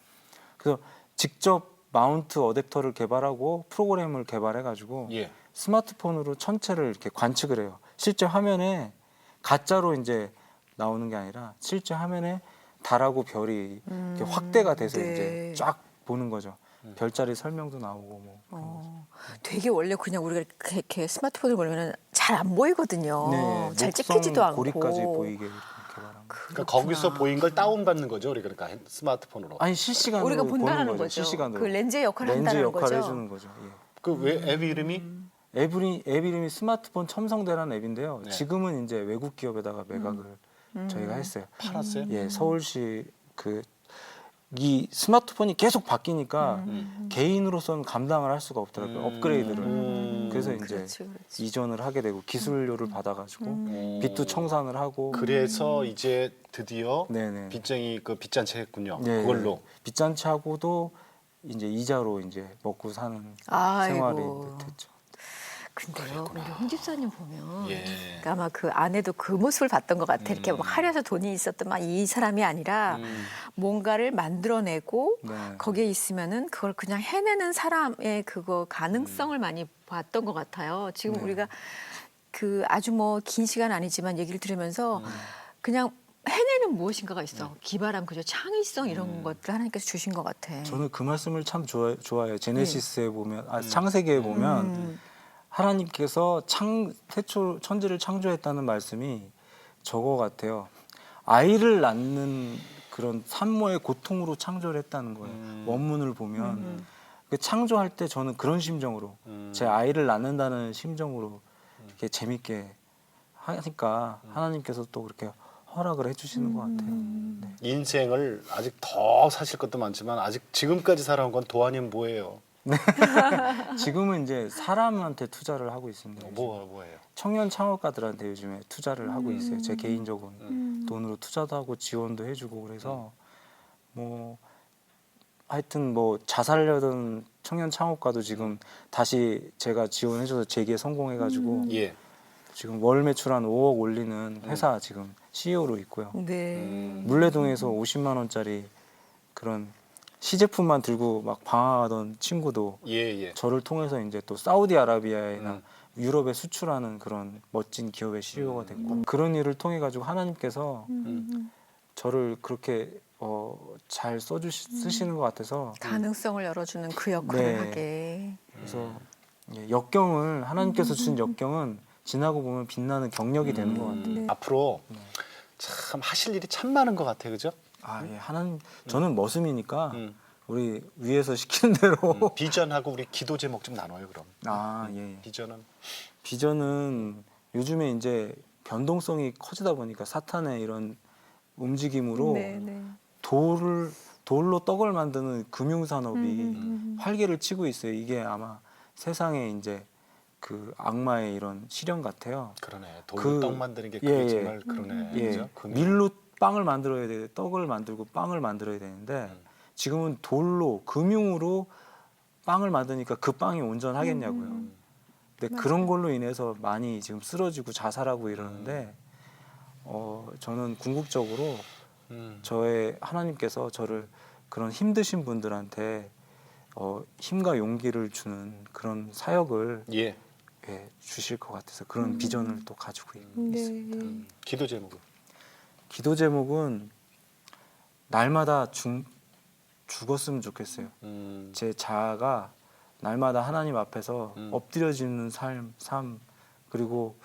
[SPEAKER 3] 그래서 직접 마운트 어댑터를 개발하고 프로그램을 개발해가지고
[SPEAKER 1] 예.
[SPEAKER 3] 스마트폰으로 천체를 이렇게 관측을 해요. 실제 화면에 가짜로 이제 나오는 게 아니라 실제 화면에 달하고 별이 이렇게 확대가 돼서
[SPEAKER 2] 네.
[SPEAKER 3] 이제 쫙 보는 거죠. 별자리 설명도 나오고 뭐. 그런 거죠.
[SPEAKER 2] 되게 원래 그냥 우리가 이렇게 스마트폰을 보면은 잘 안 보이거든요. 잘
[SPEAKER 3] 목성
[SPEAKER 2] 찍히지도 않고.
[SPEAKER 3] 고리까지 보이게 이렇게 개발한 거.
[SPEAKER 1] 그러니까 거기서 보인 걸 다운 받는 거죠, 우리 그러니까 스마트폰으로.
[SPEAKER 3] 아니 실시간으로
[SPEAKER 2] 우리가
[SPEAKER 3] 보는
[SPEAKER 2] 본다는 거죠.
[SPEAKER 3] 실시간으로.
[SPEAKER 2] 그 렌즈의 역할을
[SPEAKER 3] 렌즈
[SPEAKER 2] 한다는
[SPEAKER 3] 역할을
[SPEAKER 2] 거죠.
[SPEAKER 3] 해주는 거죠. 예.
[SPEAKER 1] 그 왜 앱 이름이?
[SPEAKER 3] 앱 이름이 스마트폰 첨성대라는 앱인데요.
[SPEAKER 1] 네.
[SPEAKER 3] 지금은 이제 외국 기업에다가 매각을 저희가 했어요.
[SPEAKER 1] 팔았어요?
[SPEAKER 3] 예, 서울시 이 스마트폰이 계속 바뀌니까 개인으로서는 감당을 할 수가 없더라고요. 업그레이드를. 그래서 이제
[SPEAKER 2] 그렇지, 그렇지.
[SPEAKER 3] 이전을 하게 되고 기술료를 받아가지고 빚도 청산을 하고.
[SPEAKER 1] 그래서 이제 드디어
[SPEAKER 3] 네네.
[SPEAKER 1] 빚쟁이 그 빚잔치 했군요.
[SPEAKER 3] 예,
[SPEAKER 1] 그걸로.
[SPEAKER 3] 빚잔치하고도 이제 이자로 이제 먹고 사는
[SPEAKER 2] 아이고.
[SPEAKER 3] 생활이 됐죠.
[SPEAKER 2] 근데요, 우리 홍 집사님 보면
[SPEAKER 1] 예.
[SPEAKER 2] 그러니까 아마 그 아내도 그 모습을 봤던 것 같아. 이렇게 막 하려서 돈이 있었던 막 이 사람이 아니라 뭔가를 만들어내고
[SPEAKER 3] 네.
[SPEAKER 2] 거기에 있으면은 그걸 그냥 해내는 사람의 그거 가능성을 많이 봤던 것 같아요. 지금 우리가 그 아주 뭐 긴 시간 아니지만 얘기를 들으면서 그냥 해내는 무엇인가가 있어. 기발함, 그죠? 창의성 이런 것들 하나님께서 주신 것 같아.
[SPEAKER 3] 저는 그 말씀을 참 좋아해요. 제네시스에 보면, 창세기에 보면 하나님께서 태초 천지를 창조했다는 말씀이 저거 같아요. 아이를 낳는 그런 산모의 고통으로 창조를 했다는 거예요. 원문을 보면 그 창조할 때 저는 그런 심정으로 제 아이를 낳는다는 심정으로 이렇게 재밌게 하니까 하나님께서 또 그렇게 허락을 해주시는 것 같아요. 네.
[SPEAKER 1] 인생을 아직 더 사실 것도 많지만 아직 지금까지 살아온 건 도 아니면 뭐예요?
[SPEAKER 3] 지금은 이제 사람한테 투자를 하고 있습니다.
[SPEAKER 1] 뭐예요?
[SPEAKER 3] 청년 창업가들한테 요즘에 투자를 하고 있어요. 제 개인적으로 돈으로 투자도 하고 지원도 해주고 그래서 뭐 하여튼 뭐 자살려던 청년 창업가도 지금 다시 제가 지원해줘서 재기에 성공해가지고
[SPEAKER 1] 예.
[SPEAKER 3] 지금 월 매출 한 5억 올리는 회사 지금 CEO로 있고요.
[SPEAKER 2] 네.
[SPEAKER 3] 물레동에서 50만 원짜리 그런 시제품만 들고 막 방황하던 친구도
[SPEAKER 1] 예.
[SPEAKER 3] 저를 통해서 이제 또 사우디아라비아나 유럽에 수출하는 그런 멋진 기업의 CEO가 됐고 그런 일을 통해 가지고 하나님께서 저를 그렇게 잘 쓰시는 것 같아서
[SPEAKER 2] 가능성을 열어주는 그 역할을
[SPEAKER 3] 네.
[SPEAKER 2] 하게.
[SPEAKER 3] 그래서 역경을 하나님께서 주신 역경은 지나고 보면 빛나는 경력이 되는 것 같아요.
[SPEAKER 1] 앞으로 참 하실 일이 참 많은 것 같아요, 그죠?
[SPEAKER 3] 예, 하나님 저는 머슴이니까 우리 위에서 시키는 대로
[SPEAKER 1] 비전하고 우리 기도 제목 좀 나눠요, 그럼.
[SPEAKER 3] 예.
[SPEAKER 1] 비전은
[SPEAKER 3] 비전은 요즘에 이제 변동성이 커지다 보니까 사탄의 이런 움직임으로
[SPEAKER 2] 네.
[SPEAKER 3] 돌로 떡을 만드는 금융산업이 활개를 치고 있어요. 이게 아마 세상에 이제 그 악마의 이런 실현 같아요.
[SPEAKER 1] 그러네. 돌로 떡 만드는 게 그게 정말 그러네. 그죠?
[SPEAKER 3] 밀로 빵을 만들어야 돼. 떡을 만들고 빵을 만들어야 되는데 지금은 돌로 금융으로 빵을 만드니까 그 빵이 온전하겠냐고요. 근데 그런 걸로 인해서 많이 지금 쓰러지고 자살하고 이러는데 저는 궁극적으로 저의 하나님께서 저를 그런 힘드신 분들한테 힘과 용기를 주는 그런 사역을 주실 것 같아서 그런 비전을 또 가지고 있습니다.
[SPEAKER 1] 기도 제목은?
[SPEAKER 3] 기도 제목은 날마다 죽었으면 좋겠어요. 제 자아가 날마다 하나님 앞에서 엎드려지는 삶 그리고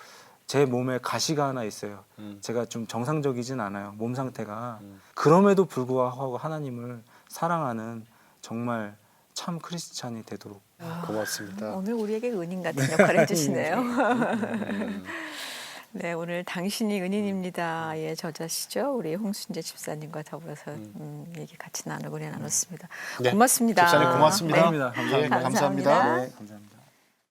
[SPEAKER 3] 제 몸에 가시가 하나 있어요. 제가 좀 정상적이진 않아요. 몸 상태가. 그럼에도 불구하고 하나님을 사랑하는 정말 참 크리스찬이 되도록.
[SPEAKER 1] 고맙습니다.
[SPEAKER 2] 오늘 우리에게 은인 같은 역할을 해주시네요. 네, 오늘 당신이 은인입니다. 예, 저자시죠. 우리 홍순재 집사님과 더불어서 얘기 같이 나누고 나눴습니다.
[SPEAKER 1] 네,
[SPEAKER 2] 고맙습니다.
[SPEAKER 1] 집사님 고맙습니다.
[SPEAKER 3] 감사합니다.
[SPEAKER 1] 예, 감사합니다.
[SPEAKER 3] 네, 감사합니다.